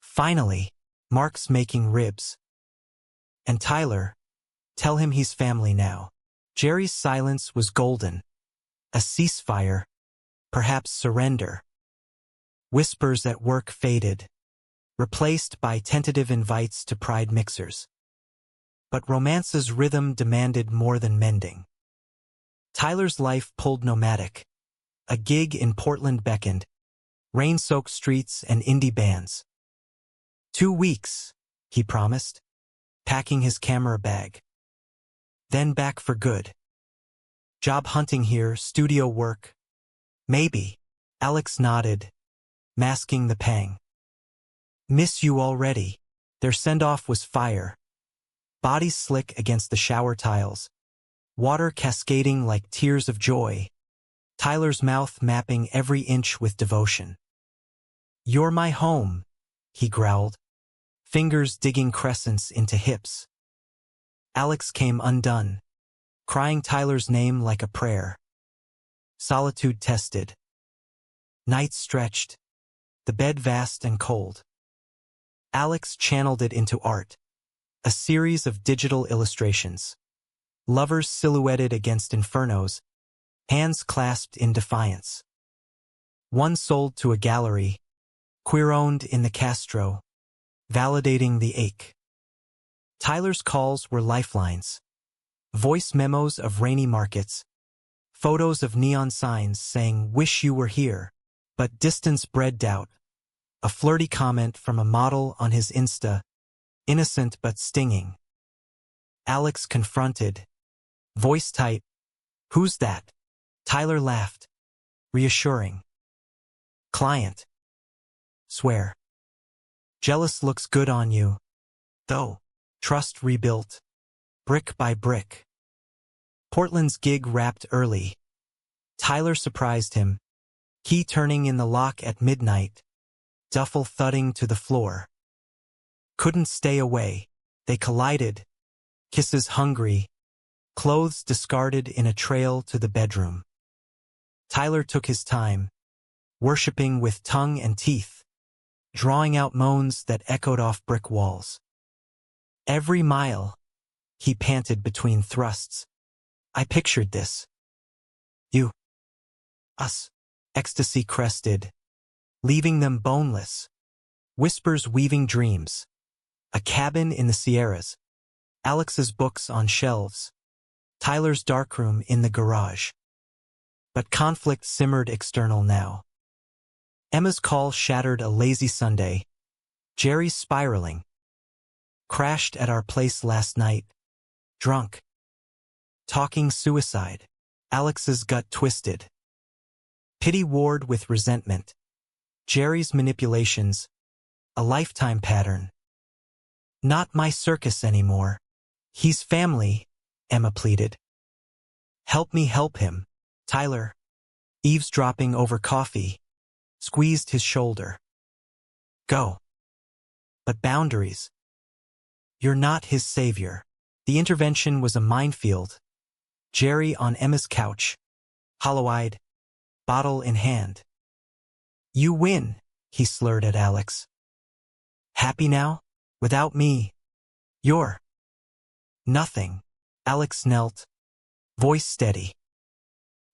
Finally, Mark's making ribs. And Tyler, tell him he's family now. Jerry's silence was golden. A ceasefire, perhaps surrender. Whispers at work faded, replaced by tentative invites to pride mixers. But romance's rhythm demanded more than mending. Tyler's life pulled nomadic. A gig in Portland beckoned, rain-soaked streets and indie bands. 2 weeks, he promised, packing his camera bag. Then back for good. Job hunting here, studio work. Maybe. Alex nodded, masking the pang. Miss you already. Their send-off was fire. Bodies slick against the shower tiles. Water cascading like tears of joy. Tyler's mouth mapping every inch with devotion. You're my home, he growled, fingers digging crescents into hips. Alex came undone, crying Tyler's name like a prayer. Solitude tested. Nights stretched, the bed vast and cold. Alex channeled it into art, a series of digital illustrations. Lovers silhouetted against infernos, hands clasped in defiance. One sold to a gallery, queer-owned in the Castro, validating the ache. Tyler's calls were lifelines. Voice memos of rainy markets, photos of neon signs saying, "Wish you were here," but distance bred doubt. A flirty comment from a model on his Insta, innocent but stinging. Alex confronted, voice tight, "Who's that?" Tyler laughed, reassuring. Client. Swear. Jealous looks good on you. Though. Trust rebuilt. Brick by brick. Portland's gig wrapped early. Tyler surprised him. Key turning in the lock at midnight. Duffel thudding to the floor. Couldn't stay away. They collided. Kisses hungry. Clothes discarded in a trail to the bedroom. Tyler took his time, worshipping with tongue and teeth, drawing out moans that echoed off brick walls. Every mile, he panted between thrusts. I pictured this. You. Us. Ecstasy crested, leaving them boneless. Whispers weaving dreams. A cabin in the Sierras. Alex's books on shelves. Tyler's darkroom in the garage. But conflict simmered external now. Emma's call shattered a lazy Sunday. Jerry's spiraling. Crashed at our place last night. Drunk. Talking suicide. Alex's gut twisted. Pity warred with resentment. Jerry's manipulations. A lifetime pattern. Not my circus anymore. He's family, Emma pleaded. Help me help him. Tyler, eavesdropping over coffee, squeezed his shoulder. Go. But boundaries. You're not his savior. The intervention was a minefield. Jerry on Emma's couch, hollow-eyed, bottle in hand. You win, he slurred at Alex. Happy now? Without me, you're nothing. Alex knelt, voice steady.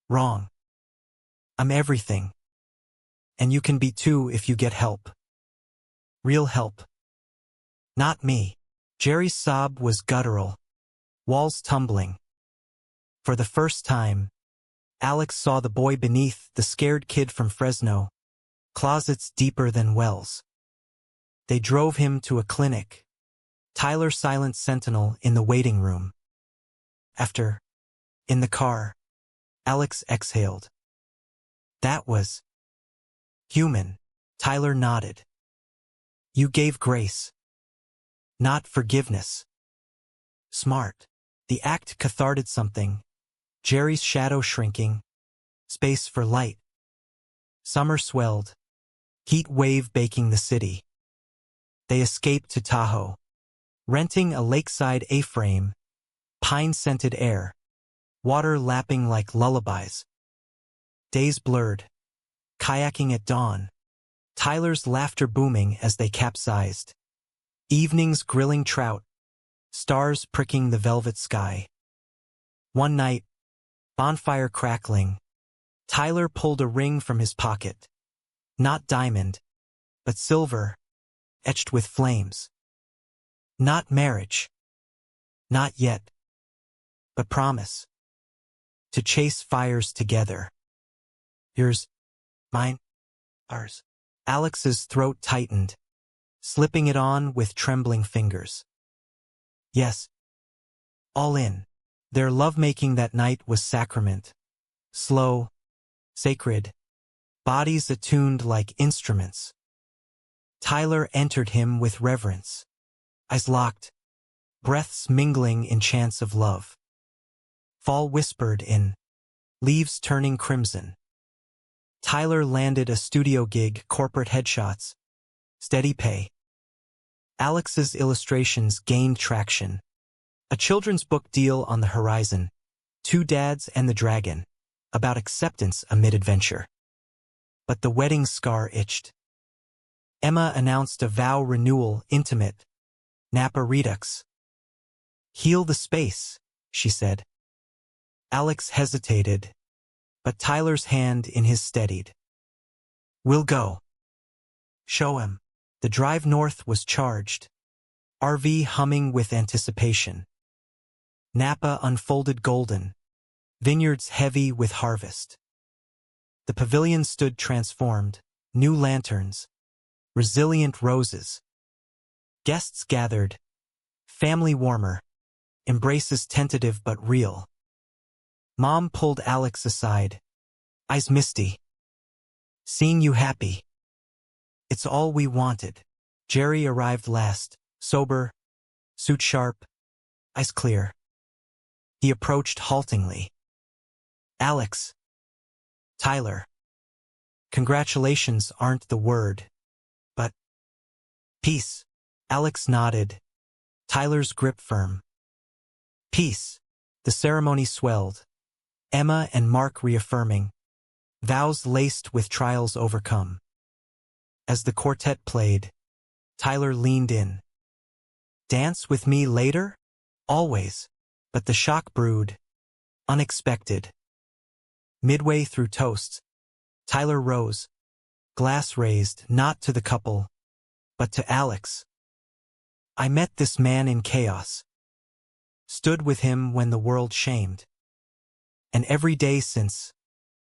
Wrong. I'm everything. And you can be too if you get help. Real help. Not me. Jerry's sob was guttural, walls tumbling. For the first time, Alex saw the boy beneath, the scared kid from Fresno, closets deeper than wells. They drove him to a clinic. Tyler silent sentinel in the waiting room. After, in the car, Alex exhaled. That was human. Tyler nodded. You gave grace, not forgiveness. Smart. The act catharted something. Jerry's shadow shrinking. Space for light. Summer swelled. Heat wave baking the city. They escaped to Tahoe, renting a lakeside A-frame, pine-scented air, water lapping like lullabies. Days blurred. Kayaking at dawn. Tyler's laughter booming as they capsized. Evenings grilling trout, stars pricking the velvet sky. One night, bonfire crackling, Tyler pulled a ring from his pocket. Not diamond, but silver, etched with flames. Not marriage. Not yet. But promise. To chase fires together. Yours, mine, ours. Alex's throat tightened, slipping it on with trembling fingers. Yes. All in. Their lovemaking that night was sacrament. Slow, sacred, bodies attuned like instruments. Tyler entered him with reverence. Eyes locked, breaths mingling in chants of love. Fall whispered in, leaves turning crimson. Tyler landed a studio gig, corporate headshots, steady pay. Alex's illustrations gained traction. A children's book deal on the horizon. Two Dads and the Dragon, about acceptance amid adventure. But the wedding scar itched. Emma announced a vow renewal, intimate. Napa Redux. Heal the space, she said. Alex hesitated, but Tyler's hand in his steadied. We'll go. Show him. The drive north was charged. RV humming with anticipation. Napa unfolded golden. Vineyards heavy with harvest. The pavilion stood transformed. New lanterns. Resilient roses. Guests gathered. Family warmer. Embraces tentative but real. Mom pulled Alex aside. Eyes misty. Seeing you happy. It's all we wanted. Jerry arrived last, sober, suit sharp, eyes clear. He approached haltingly. Alex. Tyler. Congratulations aren't the word. But peace. Alex nodded. Tyler's grip firm. Peace. The ceremony swelled. Emma and Mark reaffirming. Vows laced with trials overcome. As the quartet played, Tyler leaned in. Dance with me later? Always. But the shock brewed. Unexpected. Midway through toasts, Tyler rose. Glass raised, not to the couple, but to Alex. I met this man in chaos. Stood with him when the world shamed. And every day since,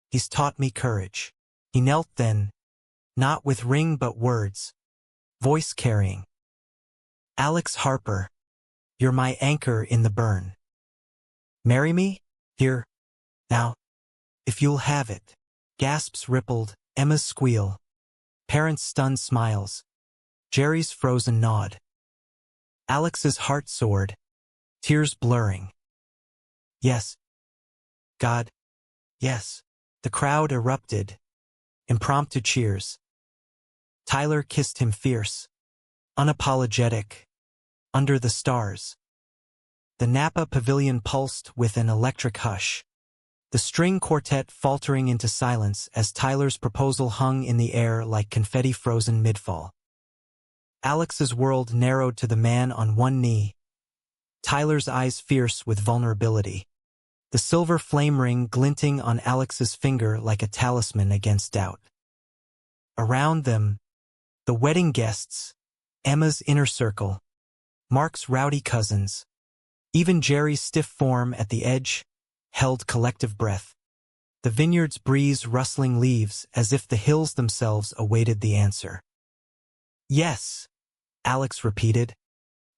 he's taught me courage. He knelt then, not with ring but words, voice carrying. Alex Harper, you're my anchor in the burn. Marry me? Here, now, if you'll have it. Gasps rippled, Emma's squeal. Parents' stunned smiles. Jerry's frozen nod. Alex's heart soared, tears blurring. Yes. God, yes. The crowd erupted. Impromptu cheers. Tyler kissed him fierce, unapologetic, under the stars. The Napa Pavilion pulsed with an electric hush, the string quartet faltering into silence as Tyler's proposal hung in the air like confetti frozen mid-fall. Alex's world narrowed to the man on one knee, Tyler's eyes fierce with vulnerability, the silver flame ring glinting on Alex's finger like a talisman against doubt. Around them, the wedding guests, Emma's inner circle, Mark's rowdy cousins, even Jerry's stiff form at the edge, held collective breath, the vineyard's breeze rustling leaves as if the hills themselves awaited the answer. Yes, Alex repeated,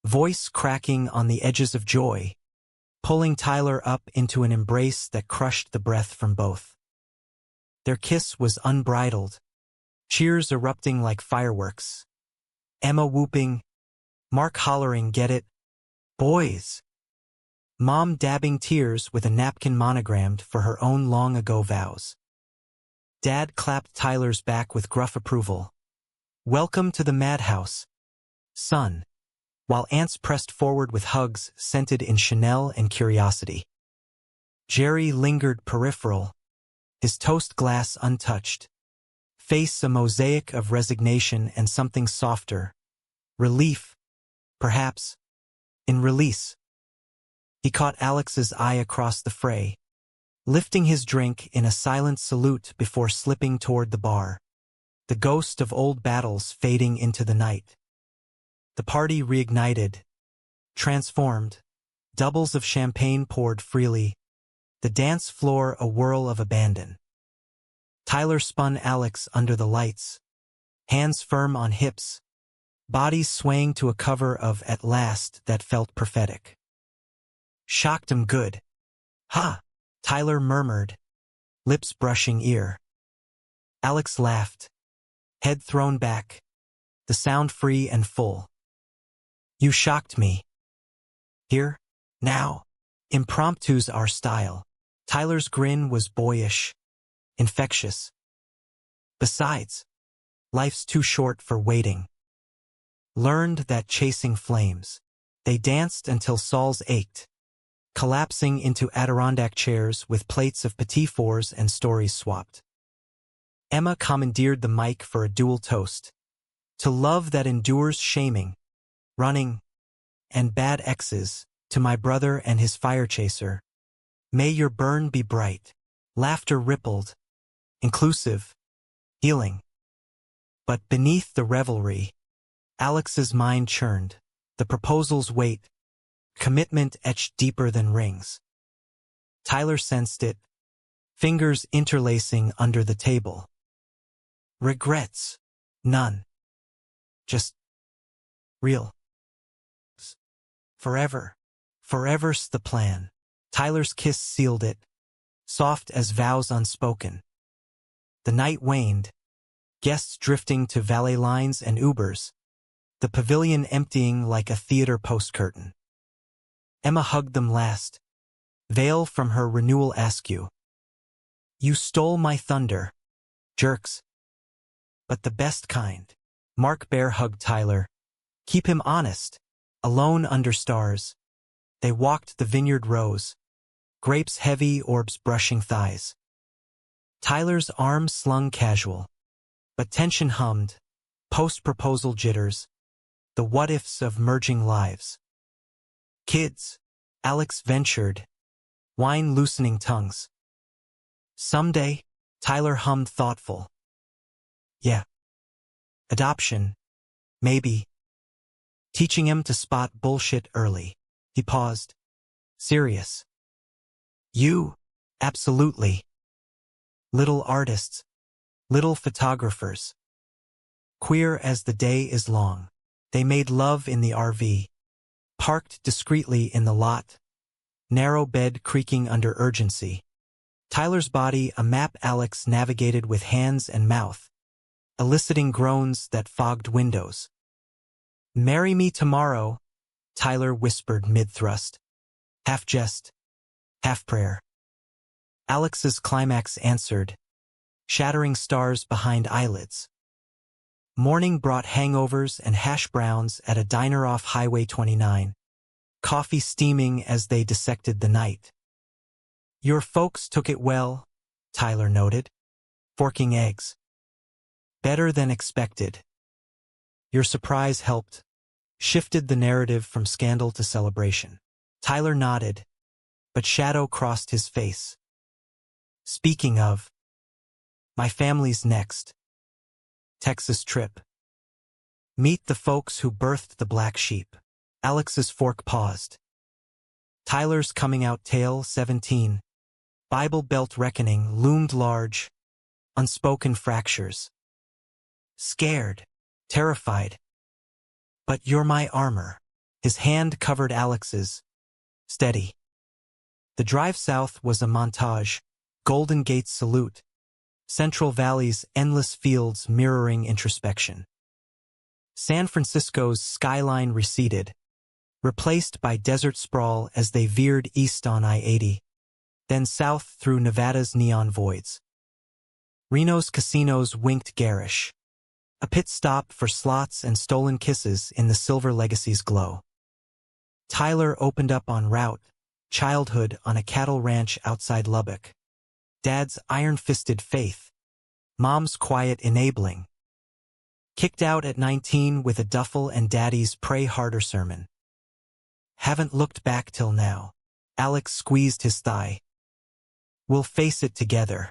voice cracking on the edges of joy, pulling Tyler up into an embrace that crushed the breath from both. Their kiss was unbridled, cheers erupting like fireworks, Emma whooping, Mark hollering, "Get it, boys!" Mom dabbing tears with a napkin monogrammed for her own long-ago vows. Dad clapped Tyler's back with gruff approval. "Welcome to the madhouse, son," while aunts pressed forward with hugs scented in Chanel and curiosity. Jerry lingered peripheral, his toast glass untouched, face a mosaic of resignation and something softer, relief, perhaps, in release. He caught Alex's eye across the fray, lifting his drink in a silent salute before slipping toward the bar, the ghost of old battles fading into the night. The party reignited, transformed, doubles of champagne poured freely, the dance floor a whirl of abandon. Tyler spun Alex under the lights, hands firm on hips, bodies swaying to a cover of At Last that felt prophetic. "Shocked 'em good. Ha!" Tyler murmured, lips brushing ear. Alex laughed, head thrown back, the sound free and full. "You shocked me. Here, now. Impromptu's our style." Tyler's grin was boyish, infectious. "Besides, life's too short for waiting." Learned that chasing flames. They danced until Saul's ached, collapsing into Adirondack chairs with plates of petit fours and stories swapped. Emma commandeered the mic for a dual toast. To love that endures shaming, running, and bad exes, to my brother and his fire chaser. May your burn be bright. Laughter rippled, inclusive, healing. But beneath the revelry, Alex's mind churned, the proposal's weight, commitment etched deeper than rings. Tyler sensed it, fingers interlacing under the table. Regrets? None. Just real. Forever. Forever's the plan. Tyler's kiss sealed it, soft as vows unspoken. The night waned, guests drifting to valet lines and Ubers, the pavilion emptying like a theater post-curtain. Emma hugged them last, veil from her renewal askew. "You stole my thunder, jerks. But the best kind." Mark bear hugged Tyler. Keep him honest, alone under stars. They walked the vineyard rows, grapes heavy, orbs brushing thighs. Tyler's arm slung casual, but tension hummed, post-proposal jitters, the what-ifs of merging lives. "Kids," Alex ventured, wine loosening tongues. "Someday," Tyler hummed thoughtful. "Yeah. Adoption, maybe." Teaching him to spot bullshit early. He paused, serious. "You, absolutely. Little artists, little photographers. Queer as the day is long." They made love in the RV, parked discreetly in the lot, narrow bed creaking under urgency. Tyler's body a map Alex navigated with hands and mouth, eliciting groans that fogged windows. "Marry me tomorrow," Tyler whispered mid-thrust, half jest, half prayer. Alex's climax answered, shattering stars behind eyelids. Morning brought hangovers and hash browns at a diner off Highway 29, coffee steaming as they dissected the night. Your folks took it well, Tyler noted, forking eggs. Better than expected. Your surprise helped, shifted the narrative from scandal to celebration. Tyler nodded, but shadow crossed his face. Speaking of, my family's next. Texas trip. Meet the folks who birthed the black sheep. Alex's fork paused. Tyler's coming-out tale, 17. Bible Belt reckoning loomed large, unspoken fractures. Scared, terrified. But you're my armor. His hand covered Alex's. Steady. The drive south was a montage, Golden Gate's salute, Central Valley's endless fields mirroring introspection. San Francisco's skyline receded, replaced by desert sprawl as they veered east on I-80, then south through Nevada's neon voids. Reno's casinos winked garish, a pit stop for slots and stolen kisses in the Silver Legacy's glow. Tyler opened up on Route, childhood on a cattle ranch outside Lubbock. Dad's iron-fisted faith. Mom's quiet enabling. Kicked out at 19 with a duffel and Daddy's pray harder sermon. Haven't looked back till now. Alex squeezed his thigh. We'll face it together.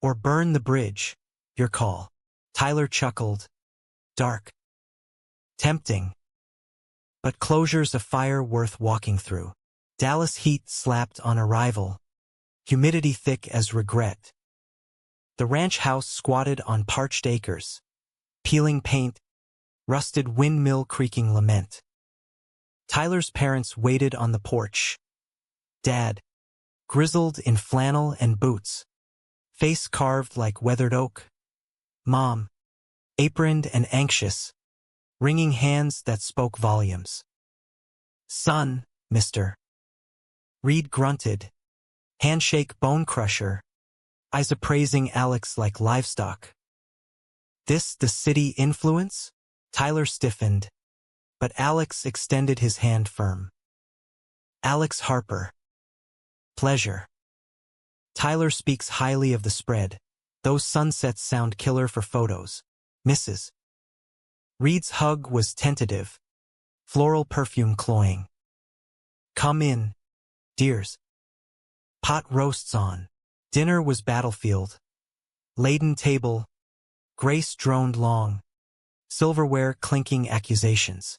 Or burn the bridge. Your call. Tyler chuckled. Dark. Tempting. But closure's a fire worth walking through. Dallas heat slapped on arrival. Humidity thick as regret. The ranch house squatted on parched acres. Peeling paint. Rusted windmill creaking lament. Tyler's parents waited on the porch. Dad, grizzled in flannel and boots. Face carved like weathered oak. Mom, aproned and anxious. Wringing hands that spoke volumes. Son, mister. Reed grunted. Handshake bone crusher. Eyes appraising Alex like livestock. This the city influence? Tyler stiffened, but Alex extended his hand firm. Alex Harper. Pleasure. Tyler speaks highly of the spread. Those sunsets sound killer for photos. Mrs. Reed's hug was tentative, floral perfume cloying. Come in, dears. Pot roasts on. Dinner was battlefield. Laden table. Grace droned long. Silverware clinking accusations.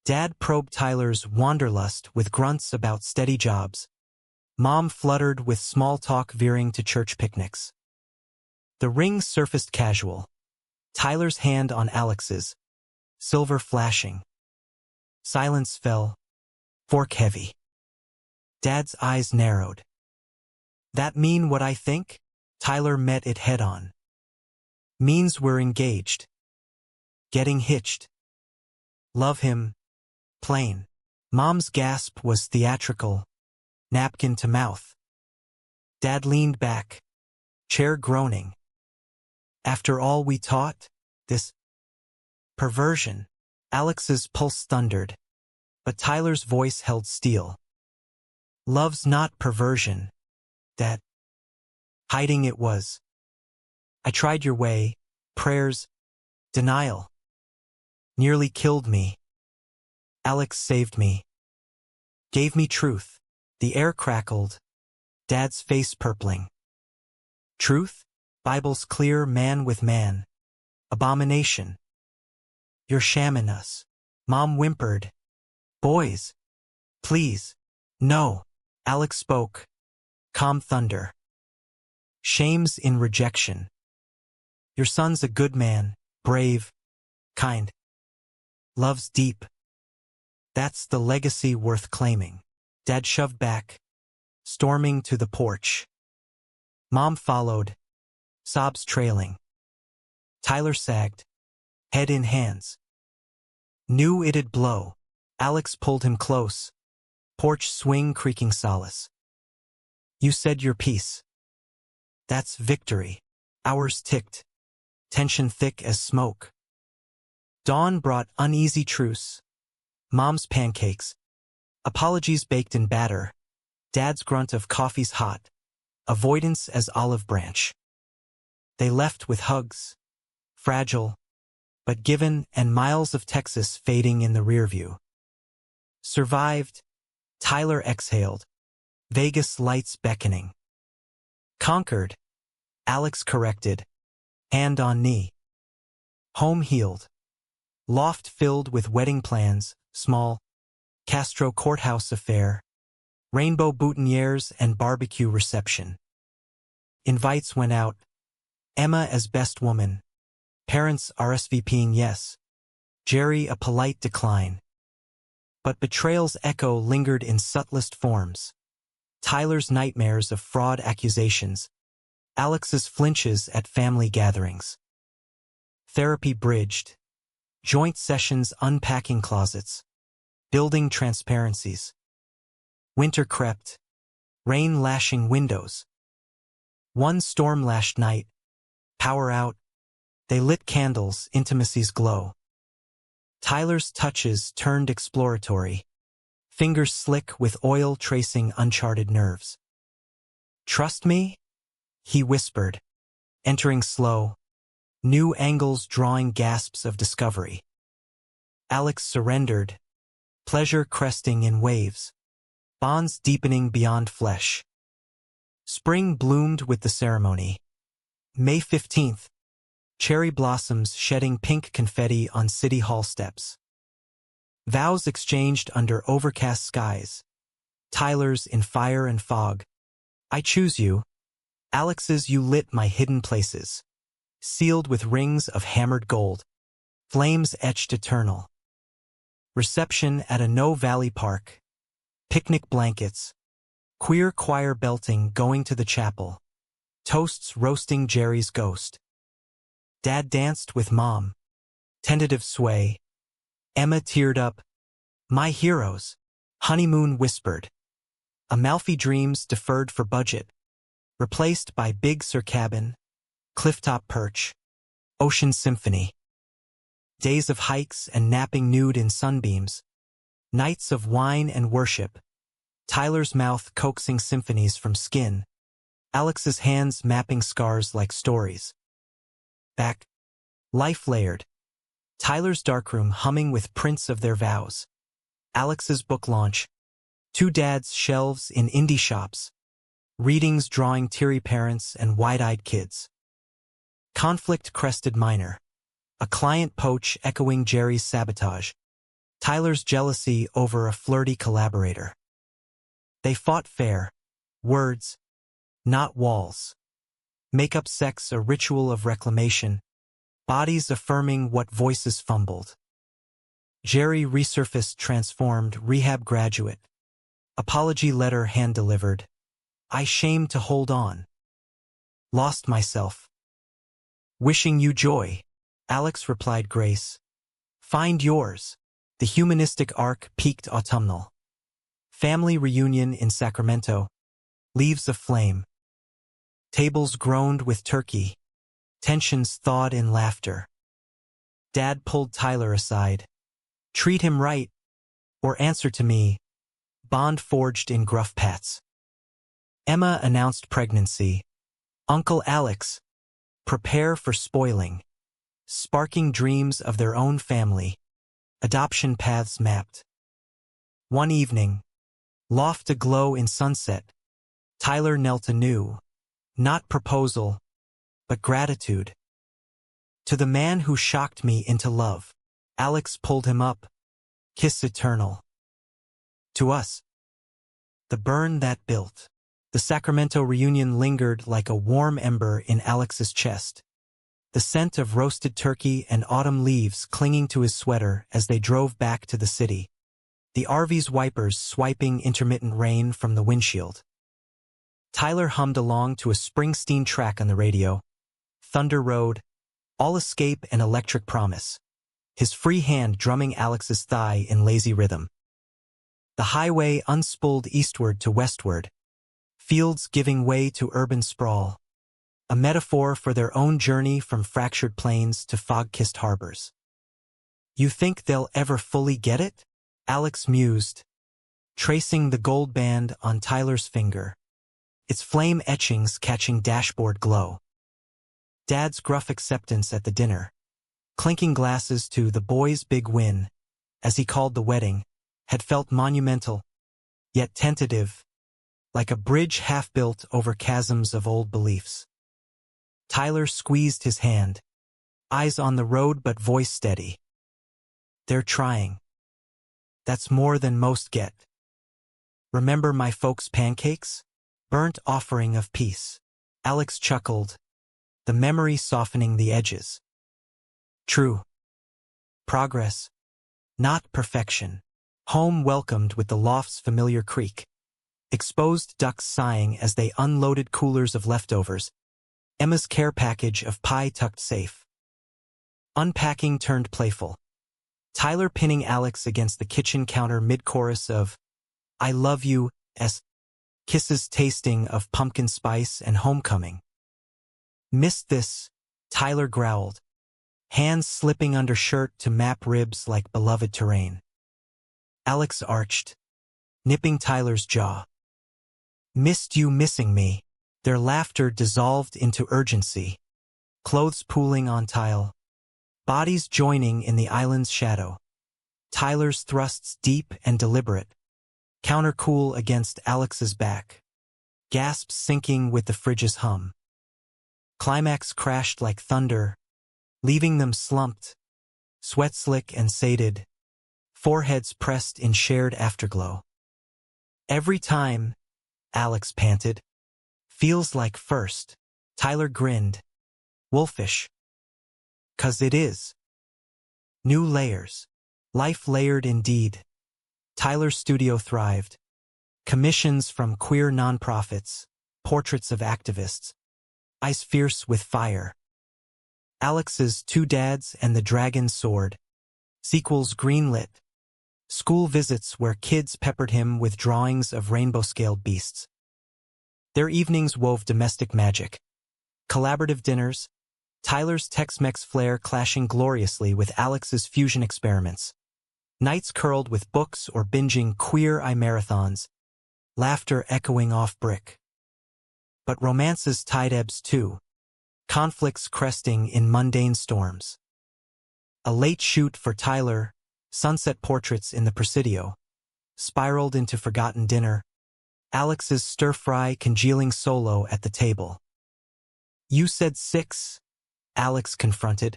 Dad probed Tyler's wanderlust with grunts about steady jobs. Mom fluttered with small talk veering to church picnics. The ring surfaced casual. Tyler's hand on Alex's. Silver flashing. Silence fell. Fork heavy. Dad's eyes narrowed. That mean what I think? Tyler met it head on. Means we're engaged. Getting hitched. Love him. Plain. Mom's gasp was theatrical. Napkin to mouth. Dad leaned back. Chair groaning. After all we taught, this perversion. Alex's pulse thundered, but Tyler's voice held steel. Love's not perversion. That hiding it was. I tried your way, prayers, denial. Nearly killed me. Alex saved me. Gave me truth. The air crackled. Dad's face purpling. Truth? Bible's clear, man with man. Abomination. You're shamming us. Mom whimpered. Boys. Please. No. Alex spoke. Calm thunder. Shame's in rejection. Your son's a good man, brave, kind. Love's deep. That's the legacy worth claiming. Dad shoved back, storming to the porch. Mom followed, sobs trailing. Tyler sagged, head in hands. Knew it'd blow. Alex pulled him close, porch swing creaking solace. You said your piece. That's victory. Hours ticked, tension thick as smoke. Dawn brought uneasy truce, Mom's pancakes, apologies baked in batter, Dad's grunt of coffee's hot, avoidance as olive branch. They left with hugs, fragile, but given, and miles of Texas fading in the rearview. Survived, Tyler exhaled, Vegas lights beckoning. Conquered, Alex corrected, hand on knee. Home healed. Loft filled with wedding plans, small, Castro courthouse affair, rainbow boutonnieres and barbecue reception. Invites went out, Emma as best woman, parents RSVPing yes, Jerry a polite decline. But betrayal's echo lingered in subtlest forms. Tyler's nightmares of fraud accusations, Alex's flinches at family gatherings. Therapy bridged, joint sessions unpacking closets, building transparencies. Winter crept, rain lashing windows. One storm-lashed night, power out, they lit candles, intimacy's glow. Tyler's touches turned exploratory, fingers slick with oil tracing uncharted nerves. Trust me? He whispered, entering slow, new angles drawing gasps of discovery. Alex surrendered, pleasure cresting in waves, bonds deepening beyond flesh. Spring bloomed with the ceremony. May 15th, cherry blossoms shedding pink confetti on City Hall steps. Vows exchanged under overcast skies. Tyler's in fire and fog. I choose you. Alex's you lit my hidden places. Sealed with rings of hammered gold. Flames etched eternal. Reception at a No Valley park. Picnic blankets. Queer choir belting going to the chapel. Toasts roasting Jerry's ghost. Dad danced with Mom. Tentative sway. Emma teared up. My heroes. Honeymoon whispered. Amalfi dreams deferred for budget. Replaced by Big Sur cabin. Clifftop perch. Ocean symphony. Days of hikes and napping nude in sunbeams. Nights of wine and worship. Tyler's mouth coaxing symphonies from skin. Alex's hands mapping scars like stories. Back. Life layered. Tyler's darkroom humming with prints of their vows. Alex's book launch. Two dads' shelves in indie shops. Readings drawing teary parents and wide-eyed kids. Conflict crested minor. A client poach echoing Jerry's sabotage. Tyler's jealousy over a flirty collaborator. They fought fair. Words, not walls. Make-up sex a ritual of reclamation. Bodies affirming what voices fumbled. Jerry resurfaced transformed rehab graduate. Apology letter hand-delivered. I shamed to hold on. Lost myself. Wishing you joy. Alex replied grace. Find yours. The humanistic arc peaked autumnal. Family reunion in Sacramento. Leaves aflame. Tables groaned with turkey. Tensions thawed in laughter. Dad pulled Tyler aside. Treat him right, or answer to me. Bond forged in gruff pats. Emma announced pregnancy. Uncle Alex. Prepare for spoiling. Sparking dreams of their own family. Adoption paths mapped. One evening. Loft aglow in sunset. Tyler knelt anew. Not proposal, but gratitude. To the man who shocked me into love. Alex pulled him up. Kiss eternal. To us. The burn that built. The Sacramento reunion lingered like a warm ember in Alex's chest. The scent of roasted turkey and autumn leaves clinging to his sweater as they drove back to the city. The RV's wipers swiping intermittent rain from the windshield. Tyler hummed along to a Springsteen track on the radio. Thunder Road, All Escape and Electric Promise. His free hand drumming Alex's thigh in lazy rhythm. The highway unspooled eastward to westward. fields giving way to urban sprawl, a metaphor for their own journey from fractured plains to fog-kissed harbors. You think they'll ever fully get it? Alex mused, tracing the gold band on Tyler's finger, its flame etchings catching dashboard glow. Dad's gruff acceptance at the dinner, clinking glasses to the boys' big win, as he called the wedding, had felt monumental, yet tentative, like a bridge half-built over chasms of old beliefs. Tyler squeezed his hand, eyes on the road but voice steady. They're trying. That's more than most get. Remember my folks' pancakes? Burnt offering of peace. Alex chuckled, the memory softening the edges. True. Progress, not perfection. Home welcomed with the loft's familiar creak. Exposed ducks sighing as they unloaded coolers of leftovers. Emma's care package of pie tucked safe. Unpacking turned playful. Tyler pinning Alex against the kitchen counter mid-chorus of I love you, kisses tasting of pumpkin spice and homecoming. Missed this, Tyler growled, hands slipping under shirt to map ribs like beloved terrain. Alex arched, nipping Tyler's jaw. Missed you missing me. Their laughter dissolved into urgency, clothes pooling on tile, bodies joining in the island's shadow. Tyler's thrusts deep and deliberate, counter-cool against Alex's back, gasps syncing with the fridge's hum. Climax crashed like thunder, leaving them slumped, sweat-slick and sated, foreheads pressed in shared afterglow. Every time, Alex panted, feels like first. Tyler grinned, wolfish. 'Cause it is. New layers. Life layered indeed. Tyler's studio thrived. Commissions from queer nonprofits, portraits of activists. Eyes fierce with fire. Alex's Two Dads and the Dragon's Sword. Sequels greenlit. School visits where kids peppered him with drawings of rainbow-scaled beasts. Their evenings wove domestic magic. Collaborative dinners, Tyler's Tex-Mex flair clashing gloriously with Alex's fusion experiments. Nights curled with books or binging queer eye marathons, laughter echoing off brick. But romance's tide ebbs too, conflicts cresting in mundane storms. A late shoot for Tyler, sunset portraits in the Presidio, spiraled into forgotten dinner, Alex's stir-fry congealing solo at the table. You said 6, Alex confronted,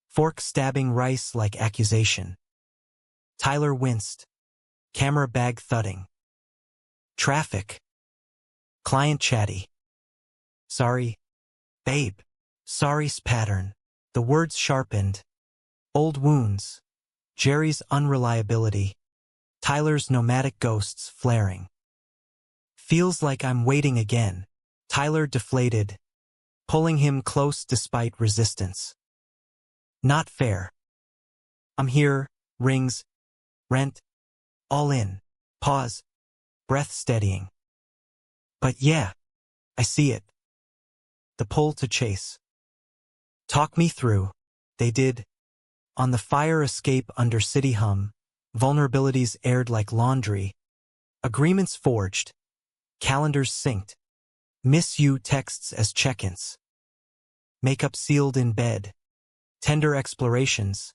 fork stabbing rice like accusation. Tyler winced, camera bag thudding. Traffic. Client chatty. Sorry, babe. Sorry's pattern. The words sharpened. Old wounds. Jerry's unreliability. Tyler's nomadic ghosts flaring. Feels like I'm waiting again. Tyler deflated, pulling him close despite resistance. Not fair. I'm here, rings, rent, all in, pause, breath steadying. But yeah, I see it. The pull to chase. Talk me through. They did. On the fire escape under city hum, vulnerabilities aired like laundry, agreements forged, calendars synced, miss you texts as check-ins. Makeup sealed in bed, tender explorations,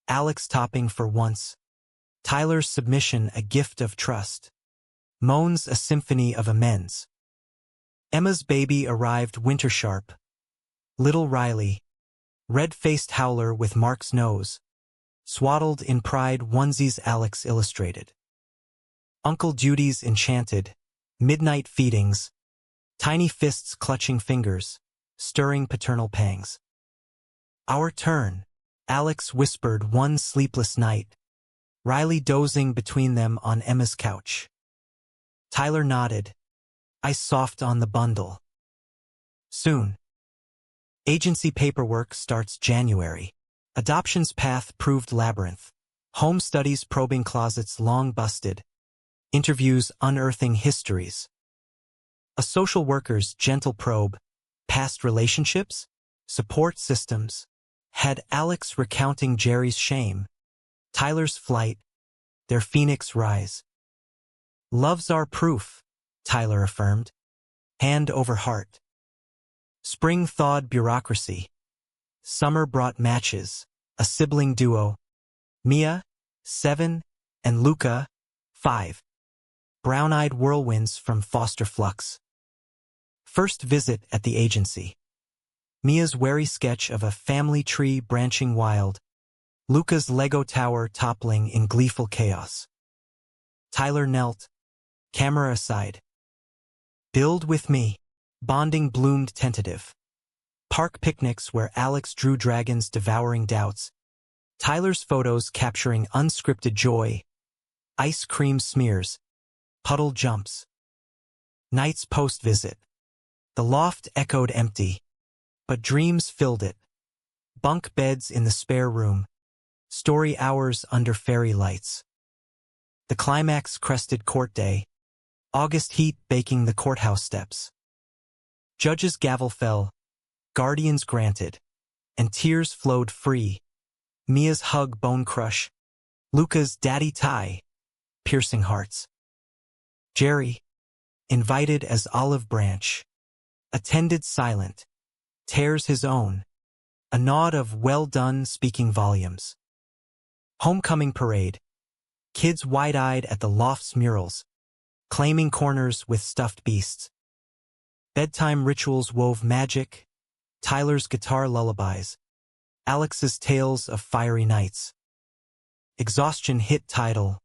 Alex topping for once, Tyler's submission a gift of trust, moans a symphony of amends. Emma's baby arrived winter sharp, little Riley, red-faced howler with Mark's nose, swaddled in pride onesies Alex illustrated. Uncle Judy's enchanted, midnight feedings, tiny fists clutching fingers, stirring paternal pangs. Our turn, Alex whispered one sleepless night, Riley dozing between them on Emma's couch. Tyler nodded, eyes soft on the bundle. Soon. Agency paperwork starts January. Adoption's path proved labyrinth. Home studies probing closets long busted. Interviews unearthing histories. A social worker's gentle probe, past relationships, support systems, had Alex recounting Jerry's shame, Tyler's flight, their phoenix rise. Love's our proof, Tyler affirmed, hand over heart. Spring thawed bureaucracy. Summer brought matches, a sibling duo, Mia, 7, and Luca, 5. Brown-eyed whirlwinds from foster flux. First visit at the agency. Mia's wary sketch of a family tree branching wild, Luca's Lego tower toppling in gleeful chaos. Tyler knelt, camera aside. Build with me. Bonding bloomed tentative. Park picnics where Alex drew dragons devouring doubts. Tyler's photos capturing unscripted joy. Ice cream smears. Puddle jumps. Nights post-visit. The loft echoed empty, but dreams filled it. Bunk beds in the spare room. Story hours under fairy lights. The climax crested court day. August heat baking the courthouse steps. Judge's gavel fell. Guardians granted. And tears flowed free. Mia's hug bone crush. Luca's daddy tie. Piercing hearts. Jerry, invited as olive branch. Attended silent. Tears his own. A nod of well done speaking volumes. Homecoming parade. Kids wide-eyed at the loft's murals. Claiming corners with stuffed beasts. Bedtime rituals wove magic. Tyler's guitar lullabies. Alex's tales of fiery nights. Exhaustion hit tidal,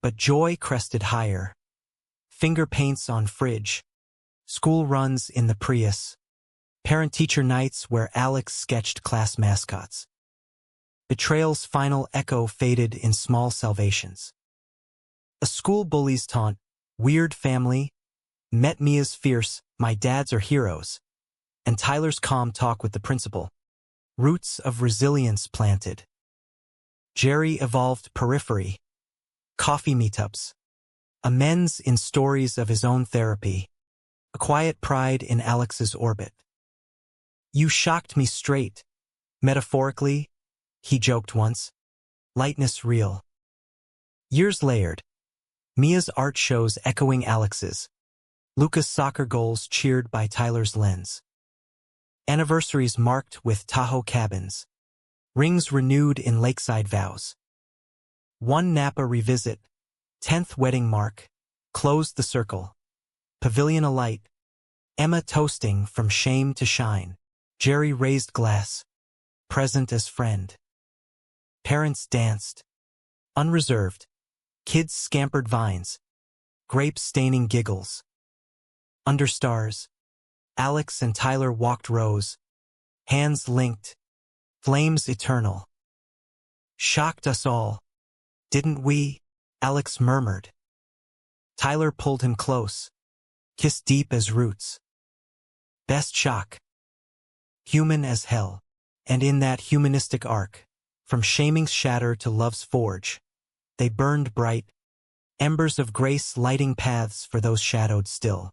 but joy crested higher. Finger paints on fridge. School runs in the Prius. Parent-teacher nights where Alex sketched class mascots. Betrayal's final echo faded in small salvations. A school bully's taunt, weird family, met Mia's fierce, my dads are heroes, and Tyler's calm talk with the principal. Roots of resilience planted. Jerry evolved periphery. Coffee meetups. Amends in stories of his own therapy. A quiet pride in Alex's orbit. You shocked me straight. Metaphorically, he joked once. Lightness real. Years layered. Mia's art shows echoing Alex's. Luca's soccer goals cheered by Tyler's lens. Anniversaries marked with Tahoe cabins. Rings renewed in lakeside vows. One Napa revisit. 10th wedding mark. Closed the circle. Pavilion alight. Emma toasting from shame to shine. Jerry raised glass. Present as friend. Parents danced. Unreserved. Kids scampered vines. Grapes staining giggles. Under stars. Alex and Tyler walked rows. Hands linked. Flames eternal. Shocked us all. Didn't we? Alex murmured. Tyler pulled him close. Kissed deep as roots. Best shock. Human as hell. And in that humanistic arc, from shaming's shatter to love's forge, they burned bright, embers of grace lighting paths for those shadowed still.